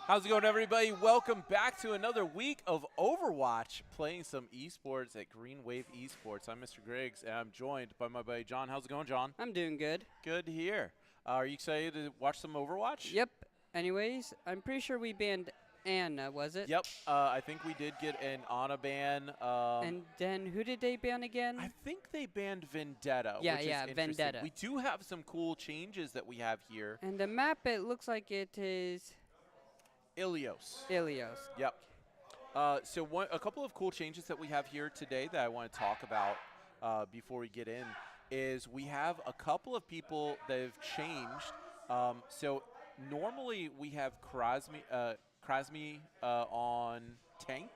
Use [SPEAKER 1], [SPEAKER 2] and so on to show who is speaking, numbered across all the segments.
[SPEAKER 1] How's it going, everybody? Welcome back to another week of Overwatch, playing some esports at Wave Esports. I'm Mr. Griggs, and I'm joined by my buddy John. How's it going, John?
[SPEAKER 2] I'm doing good.
[SPEAKER 1] Good to hear. Are you excited to watch some Overwatch?
[SPEAKER 2] Yep. Anyways, I'm pretty sure we banned Anna, was it?
[SPEAKER 1] Yep. I think we did get an Ana ban.
[SPEAKER 2] And then who did they ban again?
[SPEAKER 1] I think they banned Vendetta.
[SPEAKER 2] Yeah,
[SPEAKER 1] which
[SPEAKER 2] yeah,
[SPEAKER 1] is interesting.
[SPEAKER 2] Vendetta.
[SPEAKER 1] We do have some cool changes that we have here.
[SPEAKER 2] And the map, it looks like it is
[SPEAKER 1] Ilios.
[SPEAKER 2] Ilios.
[SPEAKER 1] Yep. So a couple of cool changes that we have here today that I want to talk about before we get in is we have a couple of people that have changed. So normally we have Krasmi on tank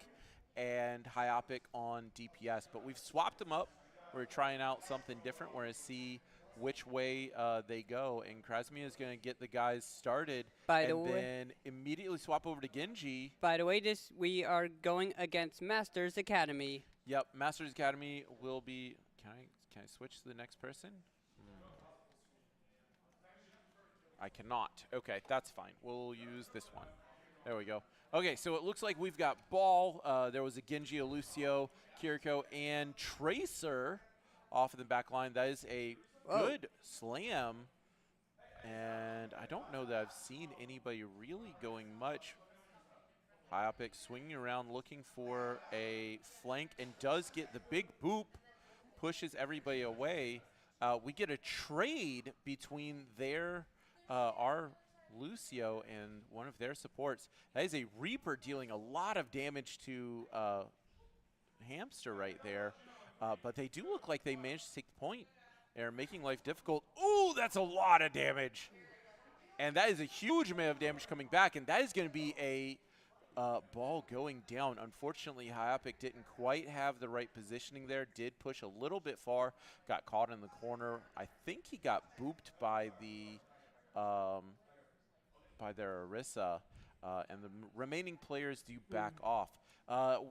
[SPEAKER 1] and Hyopic on DPS, but we've swapped them up. We're trying out something different. We're going to see which way they go, and Krasmi is going to get the guys started and then immediately swap over to Genji.
[SPEAKER 2] By the way, we are going against Masters Academy.
[SPEAKER 1] Yep, Masters Academy will be. Can I switch to the next person? I cannot. Okay, that's fine. We'll use this one. There we go. Okay, so it looks like we've got Ball. There was a Genji, a Lucio, Kiriko, and Tracer off in the back line. That is a good slam, and I don't know that I've seen anybody really going much. Hyopic swinging around looking for a flank and does get the big boop, pushes everybody away. We get a trade between our Lucio and one of their supports. That is a Reaper dealing a lot of damage to Hamster right there, but they do look like they managed to take the point. They're making life difficult. Ooh, that's a lot of damage. And that is a huge amount of damage coming back, and that is going to be a ball going down. Unfortunately, Hyopic didn't quite have the right positioning there, did push a little bit far, got caught in the corner. I think he got booped by their Orisa, and the remaining players do back off.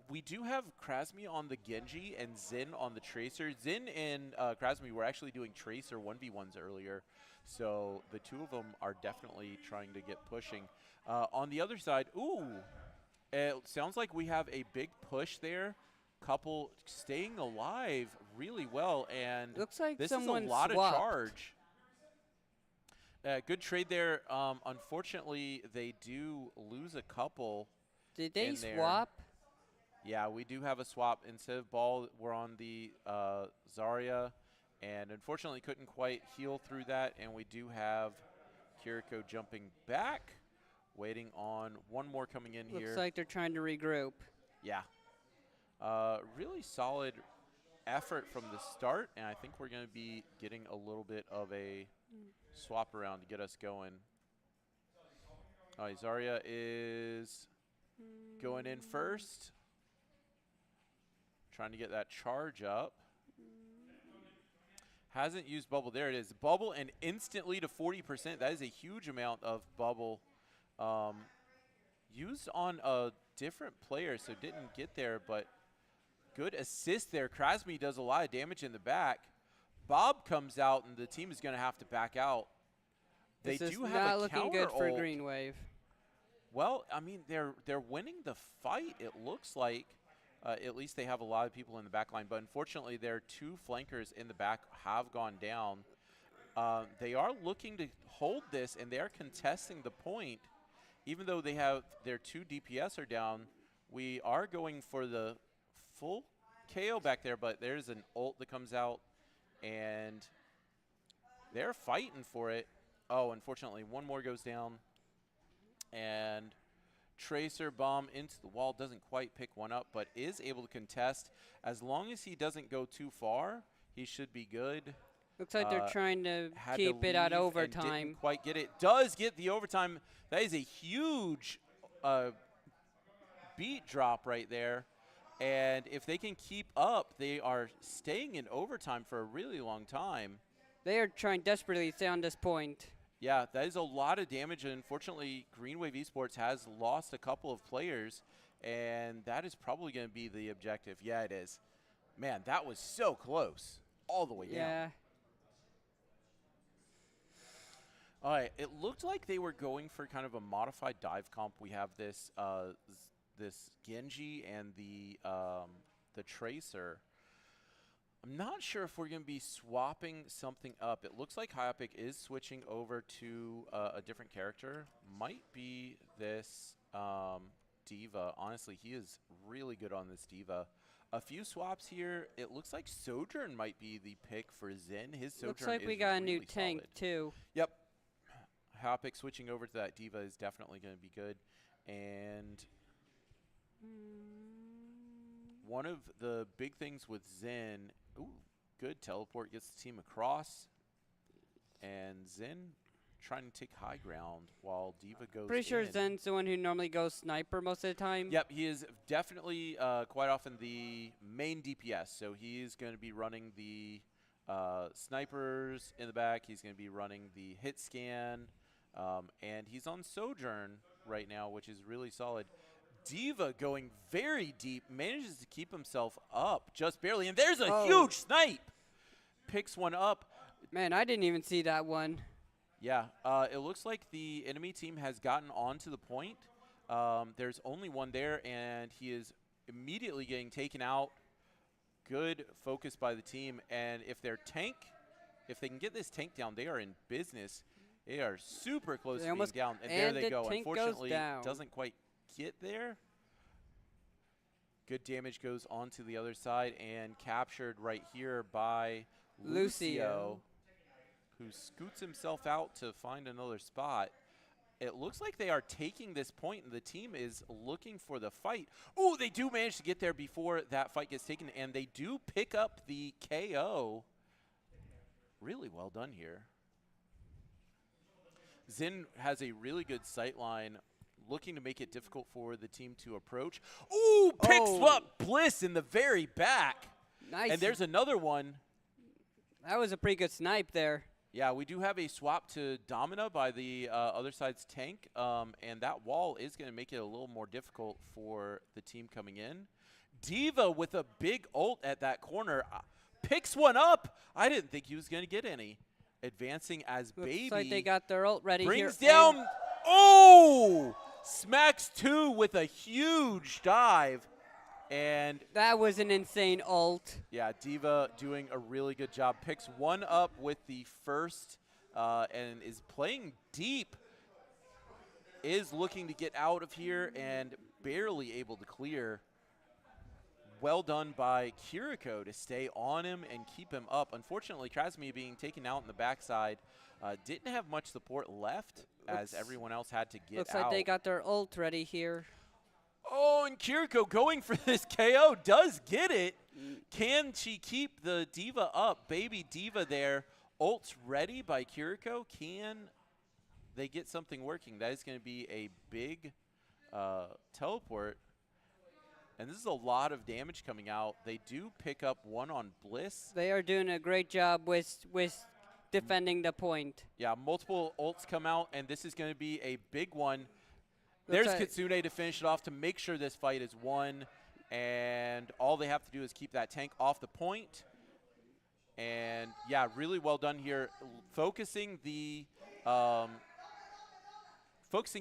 [SPEAKER 1] We do have Krasmi on the Genji and Xin on the Tracer. Xin and Krasmi were actually doing Tracer 1v1s earlier, so the two of them are definitely trying to get pushing. On the other side, ooh, it sounds like we have a big push there. Couple staying alive really well, and
[SPEAKER 2] looks like
[SPEAKER 1] this is a lot of charge. Good trade there. Unfortunately, they do lose a couple.
[SPEAKER 2] Did they swap?
[SPEAKER 1] Yeah, we do have a swap. Instead of Ball, we're on the Zarya, and unfortunately couldn't quite heal through that, and we do have Kiriko jumping back, waiting on one more coming in here.
[SPEAKER 2] Looks like they're trying to regroup.
[SPEAKER 1] Yeah. Really solid effort from the start, and I think we're going to be getting a little bit of a swap around to get us going. All right, Zarya is going in first. Trying to get that charge up. Hasn't used bubble. There it is. Bubble and instantly to 40%. That is a huge amount of bubble used on a different player, so didn't get there, but good assist there. Krasmi does a lot of damage in the back. Bob comes out, and the team is going to have to back out. They do have a counter ult.
[SPEAKER 2] Not looking good for Green Wave.
[SPEAKER 1] Well, I mean, they're winning the fight, it looks like. At least they have a lot of people in the back line, but unfortunately their two flankers in the back have gone down. They are looking to hold this, and they are contesting the point. Even though they have their two DPS are down, we are going for the full KO back there, but there's an ult that comes out, and they're fighting for it. Oh, unfortunately, one more goes down, and Tracer bomb into the wall, doesn't quite pick one up, but is able to contest. As long as he doesn't go too far, he should be good.
[SPEAKER 2] Looks like they're trying to keep it at overtime.
[SPEAKER 1] Didn't quite get it. Does get the overtime. That is a huge beat drop right there. And if they can keep up, they are staying in overtime for a really long time.
[SPEAKER 2] They are trying desperately to stay on this point.
[SPEAKER 1] Yeah, that is a lot of damage, and unfortunately, Wave Esports has lost a couple of players, and that is probably going to be the objective. Yeah, it is. Man, that was so close, all the way down. All right, it looked like they were going for kind of a modified dive comp. We have this this Genji and the Tracer. I'm not sure if we're going to be swapping something up. It looks like Hyopic is switching over to a different character. Might be this Diva. Honestly, he is really good on this Diva. A few swaps here. It looks like Sojourn might be the pick for Zen. His Sojourn
[SPEAKER 2] Looks like
[SPEAKER 1] is
[SPEAKER 2] we got a new
[SPEAKER 1] really
[SPEAKER 2] tank
[SPEAKER 1] solid.
[SPEAKER 2] too.
[SPEAKER 1] Yep. Hyopic switching over to that Diva is definitely going to be good. And one of the big things with Zen, good teleport, gets the team across. And Zen trying to take high ground while Diva goes
[SPEAKER 2] Pretty sure
[SPEAKER 1] in.
[SPEAKER 2] Zen's the one who normally goes sniper most of the time.
[SPEAKER 1] Yep, he is definitely quite often the main DPS. So he is going to be running the snipers in the back. He's going to be running the hit scan. And he's on Sojourn right now, which is really solid. Diva going very deep, manages to keep himself up just barely. And there's a huge snipe. Picks one up.
[SPEAKER 2] Man, I didn't even see that one.
[SPEAKER 1] Yeah, it looks like the enemy team has gotten onto the point. There's only one there, and he is immediately getting taken out. Good focus by the team. And if their tank, if they can get this tank down, they are in business. They are super close to being down. And there they go. Unfortunately, doesn't quite get there. Good damage goes onto the other side and captured right here by Lucio, who scoots himself out to find another spot. It looks like they are taking this point, and the team is looking for the fight. Oh, they do manage to get there before that fight gets taken, and they do pick up the KO. Really well done here. Zen has a really good sight line, looking to make it difficult for the team to approach. Ooh, picks up Bliss in the very back.
[SPEAKER 2] Nice.
[SPEAKER 1] And there's another one.
[SPEAKER 2] That was a pretty good snipe there.
[SPEAKER 1] Yeah, we do have a swap to Domina by the other side's tank, and that wall is going to make it a little more difficult for the team coming in. Diva with a big ult at that corner picks one up. I didn't think he was going to get any. Advancing as Baby.
[SPEAKER 2] Looks like they got their ult ready here.
[SPEAKER 1] Brings down. Oh! Smacks two with a huge dive. And
[SPEAKER 2] that was an insane ult.
[SPEAKER 1] Yeah, Diva doing a really good job. Picks one up with the first and is playing deep. Is looking to get out of here and barely able to clear. Well done by Kiriko to stay on him and keep him up. Unfortunately, Krasmi being taken out in the backside didn't have much support left as everyone else had to get out.
[SPEAKER 2] Looks like they got their ult ready here.
[SPEAKER 1] Oh, and Kiriko going for this KO does get it. Can she keep the Diva up? Baby Diva there. Ult's ready by Kiriko. Can they get something working? That is going to be a big teleport. And this is a lot of damage coming out. They do pick up one on Bliss.
[SPEAKER 2] They are doing a great job with defending the point.
[SPEAKER 1] Yeah, multiple ults come out, and this is going to be a big one. There's Kitsune to finish it off to make sure this fight is won. And all they have to do is keep that tank off the point. And, yeah, really well done here. Focusing the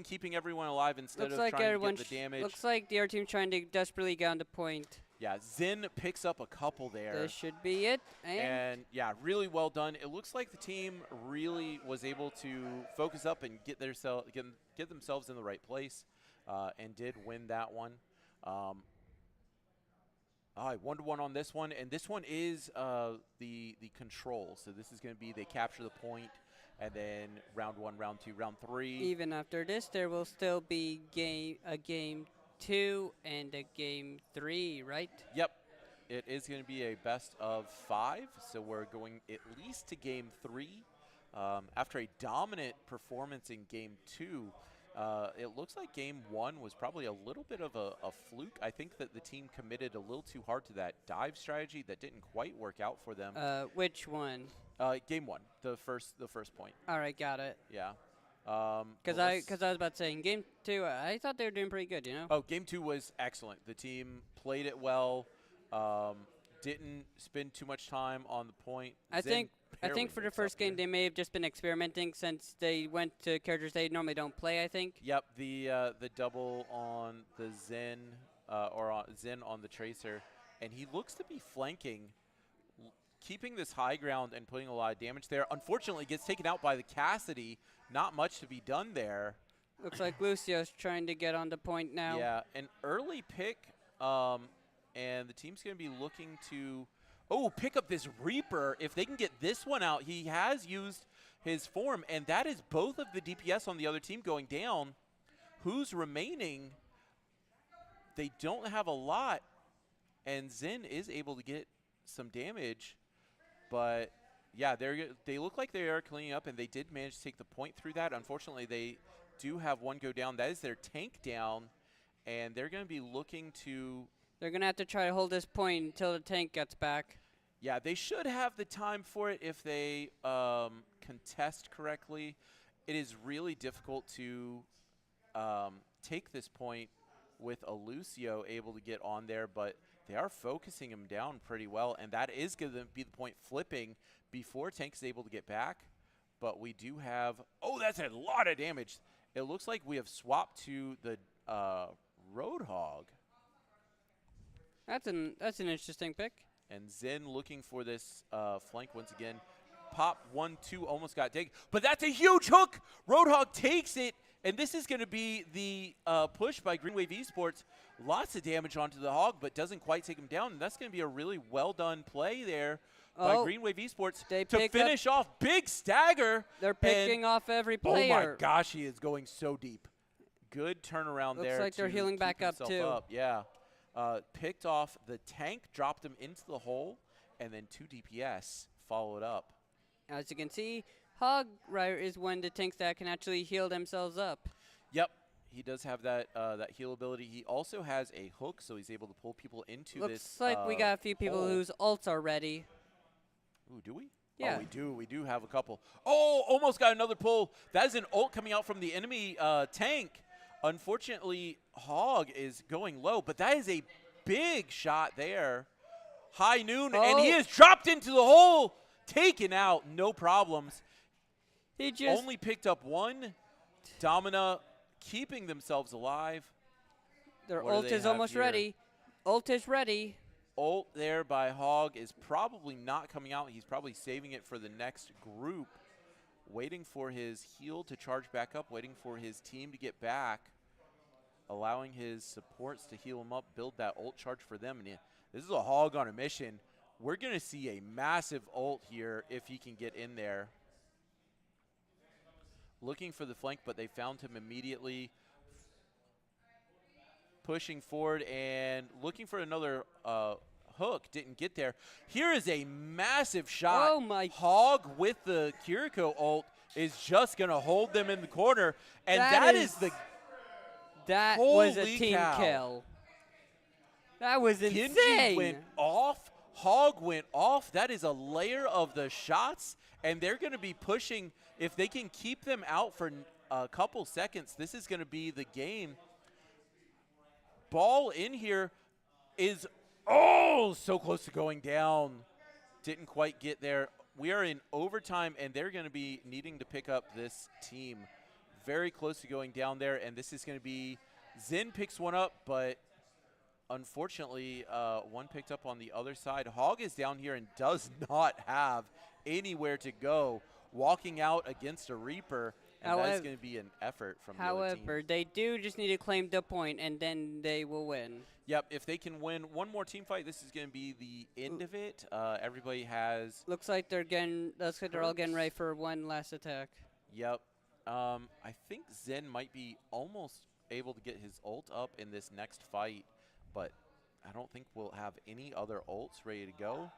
[SPEAKER 1] keeping everyone alive instead of trying to get the damage.
[SPEAKER 2] Looks like the other team trying to desperately get on the point.
[SPEAKER 1] Yeah, Zen picks up a couple there.
[SPEAKER 2] This should be it.
[SPEAKER 1] And yeah, really well done. It looks like the team really was able to focus up and get themselves in the right place and did win that one. 1-1 on this one. And this one is the control. So this is going to be they capture the point. And then round 1, round 2, round 3.
[SPEAKER 2] Even after this, there will still be a game 2 and a game 3, right?
[SPEAKER 1] Yep. It is going to be a best of 5. So we're going at least to game 3. After a dominant performance in game 2, it looks like game 1 was probably a little bit of a fluke. I think that the team committed a little too hard to that dive strategy that didn't quite work out for them.
[SPEAKER 2] Which one?
[SPEAKER 1] Game 1, the first point.
[SPEAKER 2] All right, got it.
[SPEAKER 1] Yeah.
[SPEAKER 2] Because I was about to say, in game 2, I thought they were doing pretty good, you know?
[SPEAKER 1] Oh, game 2 was excellent. The team played it well, didn't spend too much time on the point.
[SPEAKER 2] I think I think for the first game they may have just been experimenting since they went to characters they normally don't play, I think.
[SPEAKER 1] Yep, the double on the Zen, or on Zen on the Tracer, and he looks to be flanking, keeping this high ground and putting a lot of damage there. Unfortunately, gets taken out by the Cassidy. Not much to be done there.
[SPEAKER 2] Looks like Lucio's trying to get on the point now.
[SPEAKER 1] Yeah, an early pick, and the team's going to be looking to, pick up this Reaper. If they can get this one out, he has used his form, and that is both of the DPS on the other team going down. Who's remaining? They don't have a lot, and Zen is able to get some damage, but yeah, they look like they are cleaning up, and they did manage to take the point through that. Unfortunately, they do have one go down. That is their tank down, and they're going to be looking to...
[SPEAKER 2] They're going to have to try to hold this point until the tank gets back.
[SPEAKER 1] Yeah, they should have the time for it if they contest correctly. It is really difficult to take this point with a Lucio able to get on there, but they are focusing him down pretty well, and that is going to be the point flipping before tank is able to get back. But we do have, that's a lot of damage. It looks like we have swapped to the Roadhog.
[SPEAKER 2] That's an interesting pick.
[SPEAKER 1] And Zen looking for this flank once again. Pop 1-2, almost got taken. But that's a huge hook. Roadhog takes it, and this is going to be the push by Wave Esports. Lots of damage onto the Hog, but doesn't quite take him down. And that's going to be a really well-done play there by Wave Esports to finish off. Big stagger.
[SPEAKER 2] They're picking off every player.
[SPEAKER 1] Oh, my gosh, he is going so deep. Good turnaround there.
[SPEAKER 2] Looks like they're healing back up, too.
[SPEAKER 1] Yeah. Picked off the tank, dropped him into the hole, and then 2 DPS followed up.
[SPEAKER 2] As you can see, Hog is one of the tanks that can actually heal themselves up.
[SPEAKER 1] Yep, he does have that that heal ability. He also has a hook, so he's able to pull people into this.
[SPEAKER 2] Looks like we got a few people whose ults are ready.
[SPEAKER 1] Ooh, do we?
[SPEAKER 2] Yeah.
[SPEAKER 1] Oh, we do. We do have a couple. Oh, almost got another pull. That is an ult coming out from the enemy tank. Unfortunately, Hog is going low, but that is a big shot there. High noon, and he is dropped into the hole. Taken out, no problems.
[SPEAKER 2] He just
[SPEAKER 1] only picked up one. Domina keeping themselves alive.
[SPEAKER 2] Their ult is almost ready. Ult is ready.
[SPEAKER 1] Ult there by Hog is probably not coming out. He's probably saving it for the next group. Waiting for his heal to charge back up, waiting for his team to get back, allowing his supports to heal him up, build that ult charge for them. And this is a Hog on a mission. We're going to see a massive ult here if he can get in there. Looking for the flank, but they found him immediately. Pushing forward and looking for another hook. Didn't get there. Here is a massive shot.
[SPEAKER 2] Oh my.
[SPEAKER 1] Hog with the Kiriko ult is just going to hold them in the corner. And that is the...
[SPEAKER 2] That was a team kill. That was insane.
[SPEAKER 1] Genji went off. Hog went off. That is a layer of the shots. And they're going to be pushing. If they can keep them out for a couple seconds, this is going to be the game. Ball in here is, so close to going down. Didn't quite get there. We are in overtime, and they're going to be needing to pick up this team. Very close to going down there, and this is going to be, Zen picks one up, but unfortunately, one picked up on the other side. Hog is down here and does not have anywhere to go. Walking out against a Reaper. And that's going to be an effort from the other team.
[SPEAKER 2] However, they do just need to claim the point, and then they will win.
[SPEAKER 1] Yep, if they can win one more team fight, this is going to be the end of it. Everybody has...
[SPEAKER 2] Looks like they're all getting ready for one last attack.
[SPEAKER 1] Yep. I think Zen might be almost able to get his ult up in this next fight, but I don't think we'll have any other ults ready to go.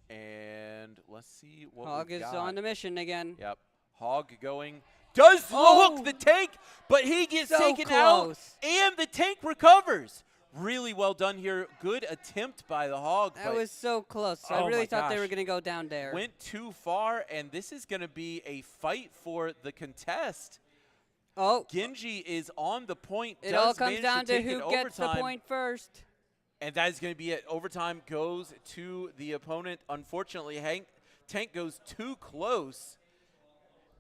[SPEAKER 1] And let's see what
[SPEAKER 2] Hog is on the mission again.
[SPEAKER 1] Yep. Hog going, does hook the tank, but he gets taken out, and the tank recovers. Really well done here. Good attempt by the Hog.
[SPEAKER 2] That was so close. I really thought they were going to go down there.
[SPEAKER 1] Went too far, and this is going to be a fight for the contest.
[SPEAKER 2] Oh.
[SPEAKER 1] Genji is on the point.
[SPEAKER 2] It all comes down to who gets the point first.
[SPEAKER 1] And that is going to be it. Overtime goes to the opponent. Unfortunately, Tank goes too close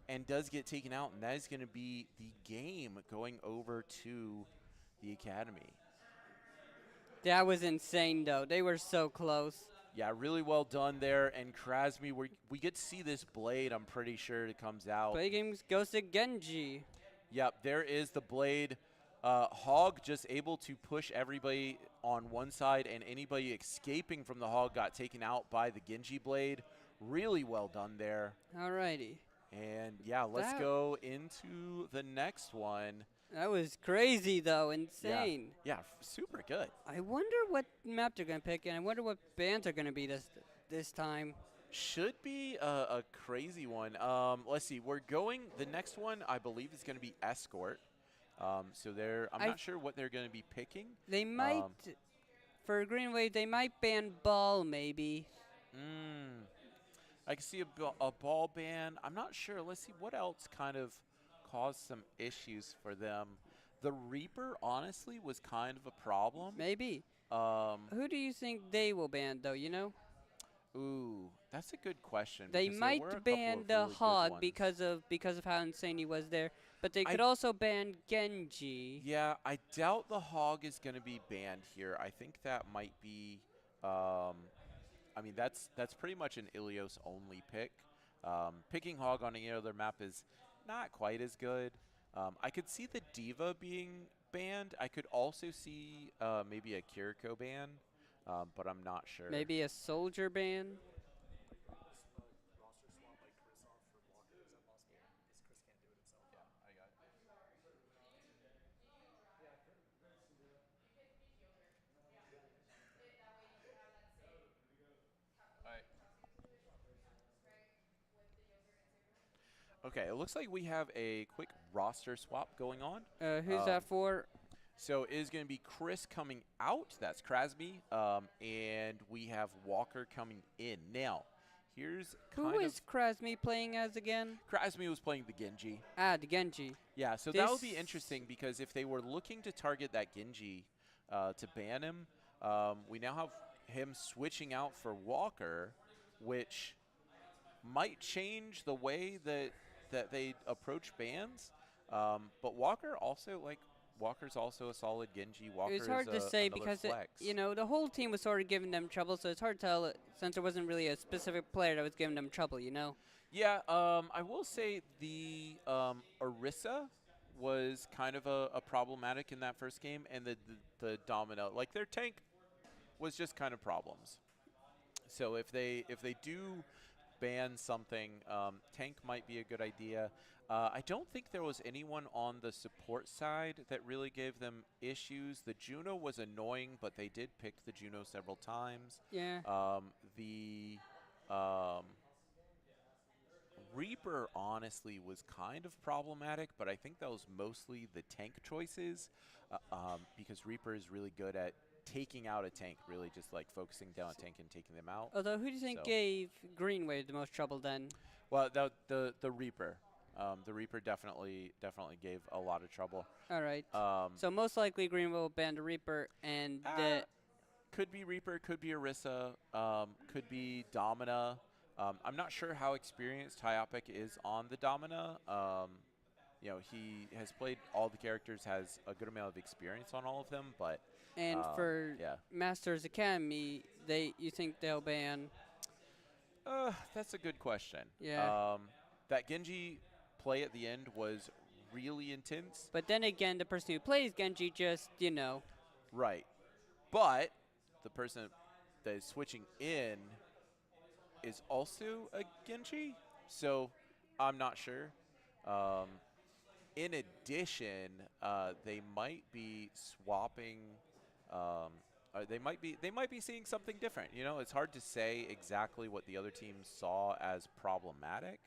[SPEAKER 1] and does get taken out, and that is going to be the game going over to the Academy.
[SPEAKER 2] That was insane, though. They were so close.
[SPEAKER 1] Yeah, really well done there. And Krasmi, we get to see this blade, I'm pretty sure it comes out.
[SPEAKER 2] Play games goes to Genji.
[SPEAKER 1] Yep, there is the blade. Hog just able to push everybody on one side, and anybody escaping from the Hog got taken out by the Genji blade. Really well done there.
[SPEAKER 2] Alrighty.
[SPEAKER 1] And yeah, let's go into the next one.
[SPEAKER 2] That was crazy, though. Insane.
[SPEAKER 1] Yeah, super good.
[SPEAKER 2] I wonder what map they're going to pick, and I wonder what bands are going to be this time.
[SPEAKER 1] Should be a crazy one. Let's see. The next one, I believe, is going to be Escort. So I'm not sure what they're going to be picking.
[SPEAKER 2] They might, for Green Wave, they might ban Ball, maybe.
[SPEAKER 1] I can see a ball ban. I'm not sure. Let's see what else kind of caused some issues for them. The Reaper, honestly, was kind of a problem.
[SPEAKER 2] Maybe. Who do you think they will ban, though, you know?
[SPEAKER 1] Ooh, that's a good question.
[SPEAKER 2] They might ban the Hog because of how insane he was there, but they could also ban Genji.
[SPEAKER 1] Yeah, I doubt the Hog is going to be banned here. I think that might be, I mean, that's pretty much an Ilios only pick. Picking Hog on any other map is not quite as good. I could see the Diva being banned. I could also see maybe a Kiriko ban. But I'm not sure.
[SPEAKER 2] Maybe a Soldier ban?
[SPEAKER 1] Okay, it looks like we have a quick roster swap going on.
[SPEAKER 2] Who's that for?
[SPEAKER 1] So it is going to be Chris coming out. That's Krasmi. And we have Walker coming in. Now, here's
[SPEAKER 2] Who is Krasmi playing as again?
[SPEAKER 1] Krasmi was playing the Genji.
[SPEAKER 2] Ah, the Genji.
[SPEAKER 1] Yeah, so that would be interesting because if they were looking to target that Genji to ban him, we now have him switching out for Walker, which might change the way that they approach bans. But Walker's also a solid Genji. Walker
[SPEAKER 2] It's hard to say because the whole team was sort of giving them trouble, so it's hard to tell since there wasn't really a specific player that was giving them trouble, you know?
[SPEAKER 1] Yeah, I will say the Orisa was kind of a problematic in that first game, and the Domino, like their tank, was just kind of problems. So if they do ban something, tank might be a good idea. I don't think there was anyone on the support side that really gave them issues. The Juno was annoying, but they did pick the Juno several times.
[SPEAKER 2] Yeah.
[SPEAKER 1] The Reaper, honestly, was kind of problematic, but I think that was mostly the tank choices because Reaper is really good at taking out a tank, really just like focusing down a tank and taking them out.
[SPEAKER 2] Although, who do you think gave Green Wave the most trouble then?
[SPEAKER 1] Well, the Reaper. The Reaper definitely gave a lot of trouble.
[SPEAKER 2] All right. So most likely Green Wave will ban the Reaper, and
[SPEAKER 1] could be Reaper, could be Orisa, could be Domina. I'm not sure how experienced Hyopic is on the Domina. He has played all the characters, has a good amount of experience on all of them, but
[SPEAKER 2] for Masters Academy, you think they'll ban?
[SPEAKER 1] That's a good question.
[SPEAKER 2] Yeah.
[SPEAKER 1] That Genji play at the end was really intense.
[SPEAKER 2] But then again, the person who plays Genji just,
[SPEAKER 1] Right. But the person that is switching in is also a Genji, so I'm not sure. In addition, they might be swapping. They might be seeing something different. It's hard to say exactly what the other team saw as problematic.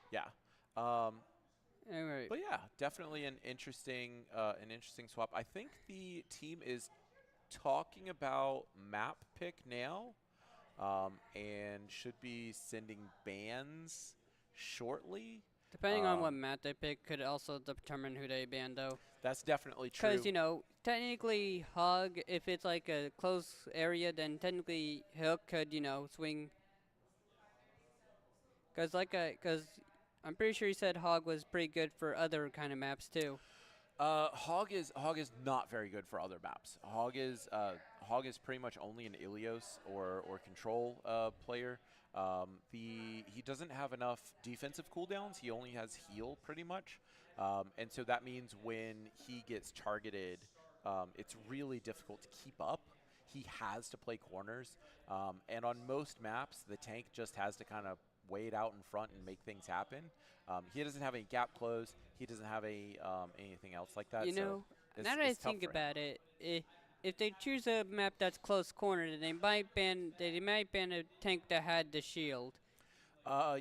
[SPEAKER 1] Yeah.
[SPEAKER 2] Anyway.
[SPEAKER 1] But yeah, definitely an interesting swap. I think the team is talking about map pick now, and should be sending bans shortly.
[SPEAKER 2] Depending on what map they pick could also determine who they ban, though.
[SPEAKER 1] That's definitely true.
[SPEAKER 2] Because, you know, technically Hog, if it's like a close area, then technically Hook could, you know, swing. Because I'm pretty sure he said Hog was pretty good for other kind of maps, too.
[SPEAKER 1] Hog is not very good for other maps. Hog is pretty much only an Ilios or control player. He doesn't have enough defensive cooldowns. He only has heal pretty much, and so that means when he gets targeted, it's really difficult to keep up. He has to play corners, and on most maps, the tank just has to kind of wait out in front and make things happen. He doesn't have any gap close. He doesn't have anything else like that.
[SPEAKER 2] You know, now that I think about it, if they choose a map that's close corner, then they might ban a tank that had the shield.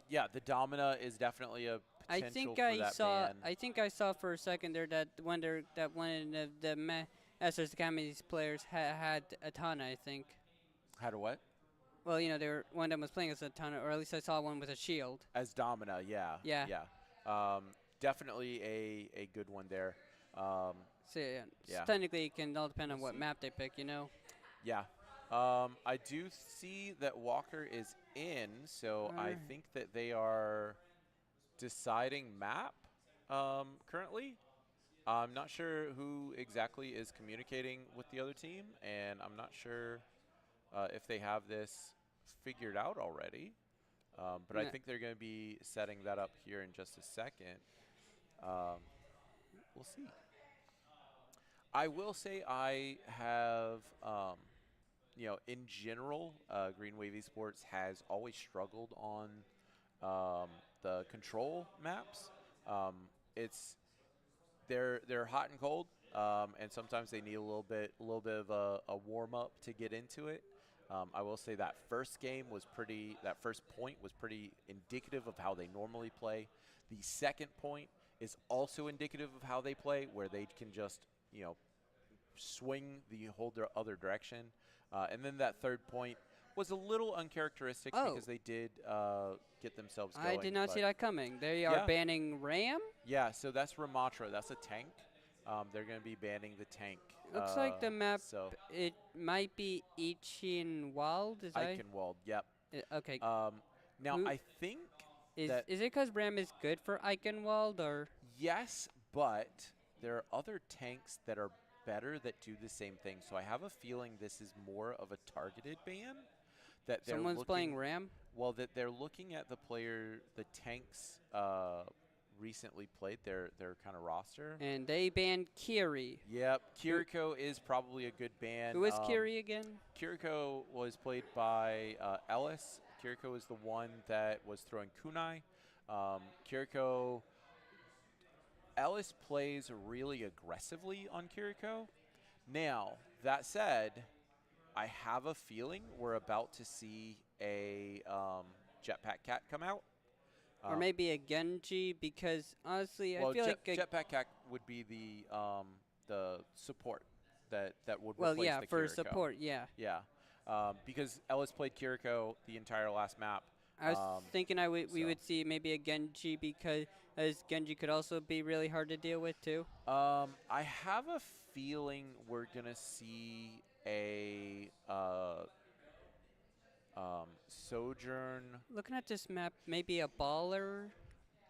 [SPEAKER 1] Yeah, the Domina is definitely a potential for that ban.
[SPEAKER 2] I think I saw for a second there that one of the Masters Academy's players had a Tana, I think.
[SPEAKER 1] Had a what?
[SPEAKER 2] Well, you know, one of them was playing as a Tana, or at least I saw one with a shield.
[SPEAKER 1] As Domina, yeah. Yeah. Definitely a good one there.
[SPEAKER 2] So technically, it can all depend on what map they pick, you know?
[SPEAKER 1] Yeah. I do see that Walker is in, so I think that they are deciding map currently. I'm not sure who exactly is communicating with the other team, and I'm not sure if they have this figured out already. But I think they're going to be setting that up here in just a second. We'll see. I will say I have, you know, in general, Green Wave Esports has always struggled on the control maps. They're hot and cold, and sometimes they need a little bit of a warm up to get into it. I will say that first point was pretty indicative of how they normally play. The second point is also indicative of how they play, where they can just, you know, swing the whole other direction. And then that third point was a little uncharacteristic because they did get themselves going.
[SPEAKER 2] I did not see that coming. They are banning Ram?
[SPEAKER 1] Yeah, so that's Ramatra. That's a tank. They're going to be banning the tank.
[SPEAKER 2] Looks like the map, it might be Eichenwald.
[SPEAKER 1] Eichenwald, yep.
[SPEAKER 2] Okay.
[SPEAKER 1] Now, I think
[SPEAKER 2] is it because Ram is good for Eichenwald, or?
[SPEAKER 1] Yes, but there are other tanks that are better that do the same thing. So I have a feeling this is more of a targeted ban. That
[SPEAKER 2] someone's playing Ram?
[SPEAKER 1] Well, that they're looking at the tanks recently played their kind of roster.
[SPEAKER 2] And they banned Kiri.
[SPEAKER 1] Yep, Kiriko is probably a good ban.
[SPEAKER 2] Who is Kiri again?
[SPEAKER 1] Kiriko was played by Ellis. Kiriko is the one that was throwing kunai. Kiriko, Ellis plays really aggressively on Kiriko. Now, that said, I have a feeling we're about to see a Jetpack Cat come out.
[SPEAKER 2] Or maybe a Genji, because honestly, I feel like
[SPEAKER 1] Jetpack Cat would be the support that would
[SPEAKER 2] well,
[SPEAKER 1] replace
[SPEAKER 2] yeah,
[SPEAKER 1] the
[SPEAKER 2] for
[SPEAKER 1] Kiriko.
[SPEAKER 2] support, yeah.
[SPEAKER 1] Yeah, because Ellis played Kiriko the entire last map.
[SPEAKER 2] I was thinking we would see maybe a Genji, because Genji could also be really hard to deal with too.
[SPEAKER 1] I have a feeling we're gonna see a Sojourn.
[SPEAKER 2] Looking at this map, maybe a Baller.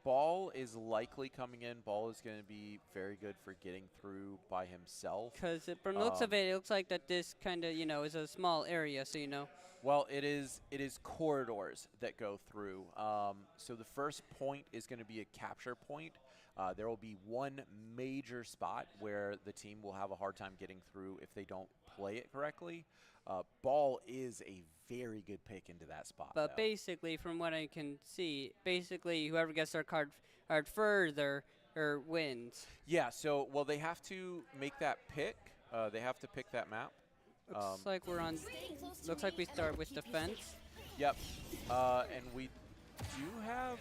[SPEAKER 1] Ball is likely coming in. Ball is going to be very good for getting through by himself.
[SPEAKER 2] Because from the looks of it, it looks like that this kind of, you know, is a small area, so you know.
[SPEAKER 1] Well, it is corridors that go through. So the first point is going to be a capture point. There will be one major spot where the team will have a hard time getting through if they don't play it correctly. Ball is a very good pick into that spot.
[SPEAKER 2] But basically, from what I can see, basically whoever gets their card further wins.
[SPEAKER 1] Yeah, so, well, they have to make that pick. They have to pick that map.
[SPEAKER 2] Looks like we're on. Looks like we start with defense.
[SPEAKER 1] Yep. And we do have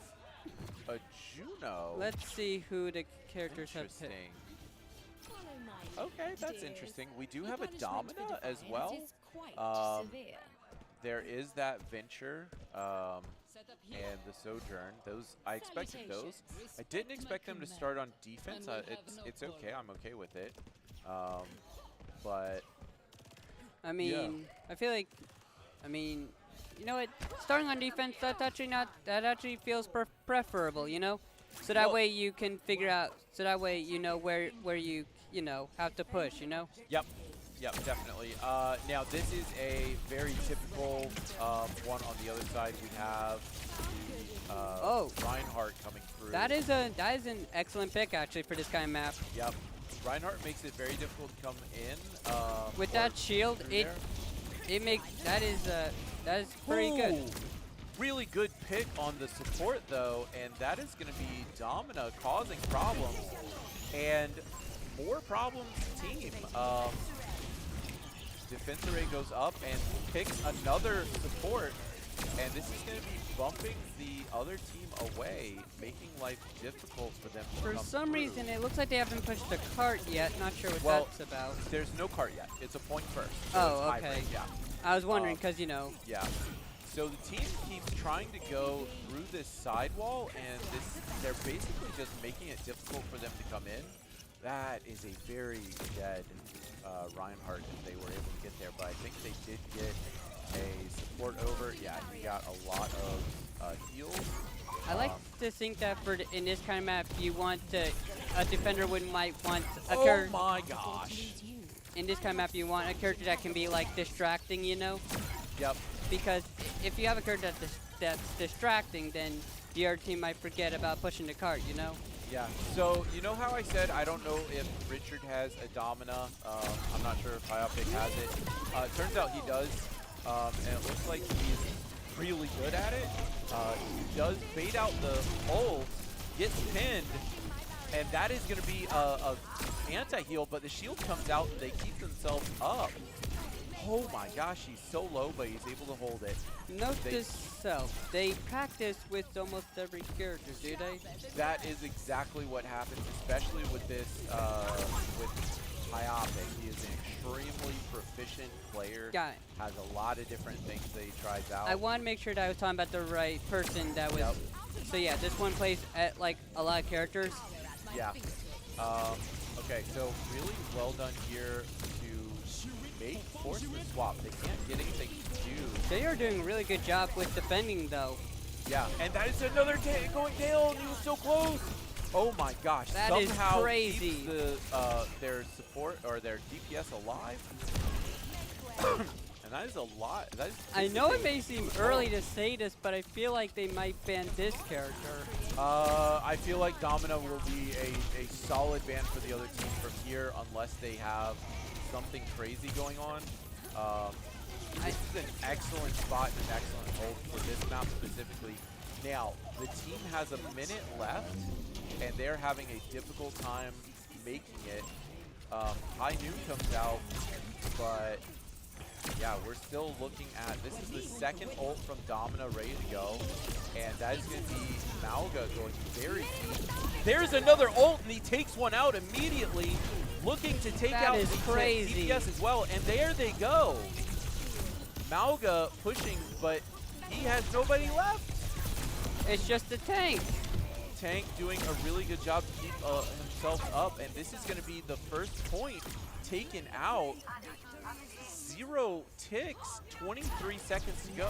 [SPEAKER 1] a Juno.
[SPEAKER 2] Let's see who the characters have picked.
[SPEAKER 1] Okay, that's interesting. We do have a Domina as well. There is that Venture. and the Sojourn. Those I expected those. I didn't expect them to start on defense. It's okay. I'm okay with it. But
[SPEAKER 2] I mean,
[SPEAKER 1] yeah.
[SPEAKER 2] I feel like, I mean, you know what? Starting on defense, that's actually not. That actually feels preferable. You know, so that way you can figure out. So that way you know where you have to push. You know.
[SPEAKER 1] Yep. Yep, definitely. Now this is a very typical one on the other side. We have Reinhardt coming through.
[SPEAKER 2] That is an excellent pick actually for this kind of map.
[SPEAKER 1] Yep. Reinhardt makes it very difficult to come in.
[SPEAKER 2] With that shield, it makes that is pretty good.
[SPEAKER 1] Really good pick on the support though, and that is going to be Domina causing problems and more problems team. Defense array goes up and picks another support, and this is going to be bumping the other team away, making life difficult for them to
[SPEAKER 2] For
[SPEAKER 1] come
[SPEAKER 2] some
[SPEAKER 1] through.
[SPEAKER 2] reason, it looks like they haven't pushed the cart yet. Not sure what that's about.
[SPEAKER 1] There's no cart yet. It's a point first. So
[SPEAKER 2] Oh,
[SPEAKER 1] it's
[SPEAKER 2] okay.
[SPEAKER 1] hybrid, yeah.
[SPEAKER 2] I was wondering because you know.
[SPEAKER 1] Yeah. So the team keeps trying to go through this sidewall, and they're basically just making it difficult for them to come in. That is a very dead Reinhardt if they were able to get there, but I think they did get a support over. Yeah, he got a lot of heals.
[SPEAKER 2] I like to think that in this kind of map, you want a defender might want a character.
[SPEAKER 1] Oh my gosh!
[SPEAKER 2] In this kind of map, you want a character that can be like distracting, you know?
[SPEAKER 1] Yep.
[SPEAKER 2] Because if you have a character that's distracting, then the other team might forget about pushing the cart, you know?
[SPEAKER 1] Yeah, so you know how I said I don't know if Richard has a Domina. I'm not sure if Biopic has it. Turns out he does, and it looks like he's really good at it. He does bait out the ult, gets pinned, and that is going to be a anti-heal, but the shield comes out and they keep themselves up. Oh my gosh, he's so low, but he's able to hold it.
[SPEAKER 2] Note to self, they practice with almost every character, do they?
[SPEAKER 1] That is exactly what happens, especially with this, with Biopic. He is an extremely proficient player.
[SPEAKER 2] Got it.
[SPEAKER 1] Has a lot of different things that he tries out.
[SPEAKER 2] I want to make sure that I was talking about the right person that was. Yep. So yeah, this one plays at like a lot of characters.
[SPEAKER 1] Yeah. Okay, so really well done here to force the swap. They can't get anything to do.
[SPEAKER 2] They are doing a really good job with defending though.
[SPEAKER 1] Yeah, and that is another going down. He was so close. Oh my gosh!
[SPEAKER 2] That
[SPEAKER 1] somehow
[SPEAKER 2] is crazy.
[SPEAKER 1] Keeps their support or their DPS alive. And that is a lot.
[SPEAKER 2] I know it may seem early to say this, but I feel like they might ban this character.
[SPEAKER 1] I feel like Domina will be a solid ban for the other team from here unless they have something crazy going on. This is an excellent spot and an excellent hold for this map specifically. Now, the team has a minute left, and they're having a difficult time making it. High Noon comes out, but yeah, we're still looking at, this is the second ult from Domina ready to go, and that is going to be Malga going very deep. There's another ult, and he takes one out immediately, looking to take out the
[SPEAKER 2] crazy
[SPEAKER 1] DPS as well, and there they go. Malga pushing, but he has nobody left.
[SPEAKER 2] It's just a tank.
[SPEAKER 1] Tank doing a really good job to keep himself up, and this is going to be the first point taken out. 0 ticks, 23 seconds to go.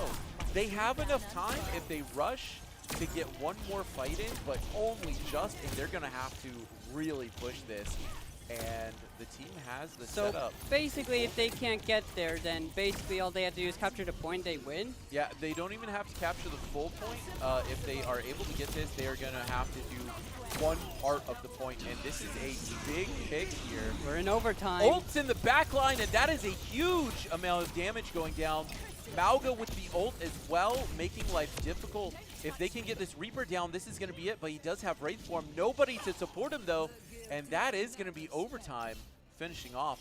[SPEAKER 1] They have enough time if they rush to get one more fight in, but only just, and they're going to have to really push this. And the team has the setup.
[SPEAKER 2] So basically, if they can't get there, then basically all they have to do is capture the point, they win?
[SPEAKER 1] Yeah, they don't even have to capture the full point. If they are able to get this, they are going to have to do one part of the point, and this is a big pick here.
[SPEAKER 2] We're in overtime.
[SPEAKER 1] Ult's in the back line, and that is a huge amount of damage going down. Malga with the ult as well, making life difficult. If they can get this Reaper down, this is going to be it, but he does have Wraith Form. Nobody to support him, though, and that is going to be overtime, finishing off.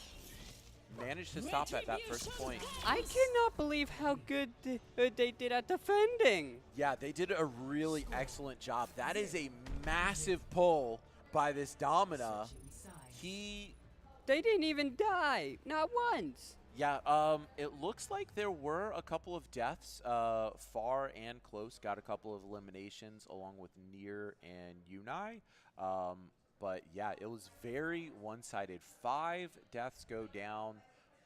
[SPEAKER 1] Managed to stop at that first point.
[SPEAKER 2] I cannot believe how good they did at defending.
[SPEAKER 1] Yeah, they did a really excellent job. That is a massive pull by this Domina.
[SPEAKER 2] They didn't even die, not once.
[SPEAKER 1] Yeah, it looks like there were a couple of deaths, far and close. Got a couple of eliminations along with Nier and Unai. But yeah, it was very one-sided. 5 deaths go down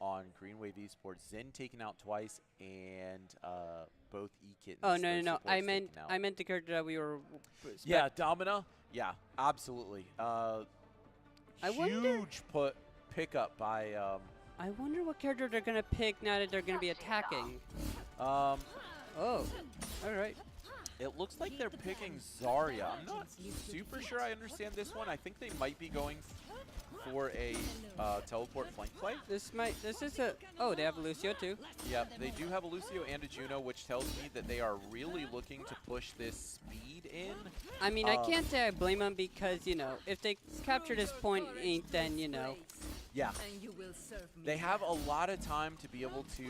[SPEAKER 1] on Green Wave Esports. Zen taken out twice, and both E-Kittens.
[SPEAKER 2] Oh no,
[SPEAKER 1] their
[SPEAKER 2] no, no!
[SPEAKER 1] supports taken out.
[SPEAKER 2] I meant the character that we were.
[SPEAKER 1] Yeah, Domina. Yeah, absolutely.
[SPEAKER 2] I wonder-
[SPEAKER 1] Huge pickup by.
[SPEAKER 2] I wonder what character they're gonna pick now that they're gonna be attacking.
[SPEAKER 1] Oh,
[SPEAKER 2] all right.
[SPEAKER 1] it looks like they're picking Zarya. I'm not super sure I understand this one. I think they might be going for a teleport flank play.
[SPEAKER 2] This is a. Oh, they have Lucio too.
[SPEAKER 1] Yeah, they do have a Lucio and a Juno, which tells me that they are really looking to push this speed in.
[SPEAKER 2] I mean, I can't say I blame them because if they capture this point, then
[SPEAKER 1] Yeah, they have a lot of time to be able to,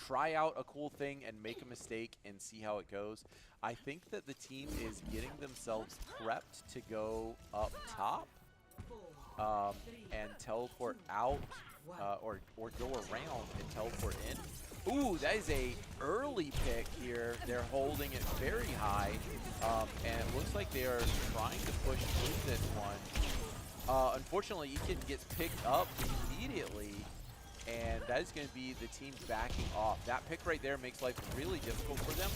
[SPEAKER 1] try out a cool thing and make a mistake and see how it goes. I think that the team is getting themselves prepped to go up top and teleport out or go around and teleport in. Ooh, that is a early pick here. They're holding it very high, and it looks like they are trying to push through this one. Unfortunately, Ekin gets picked up immediately, and that is going to be the team backing off. That pick right there makes life really difficult for them,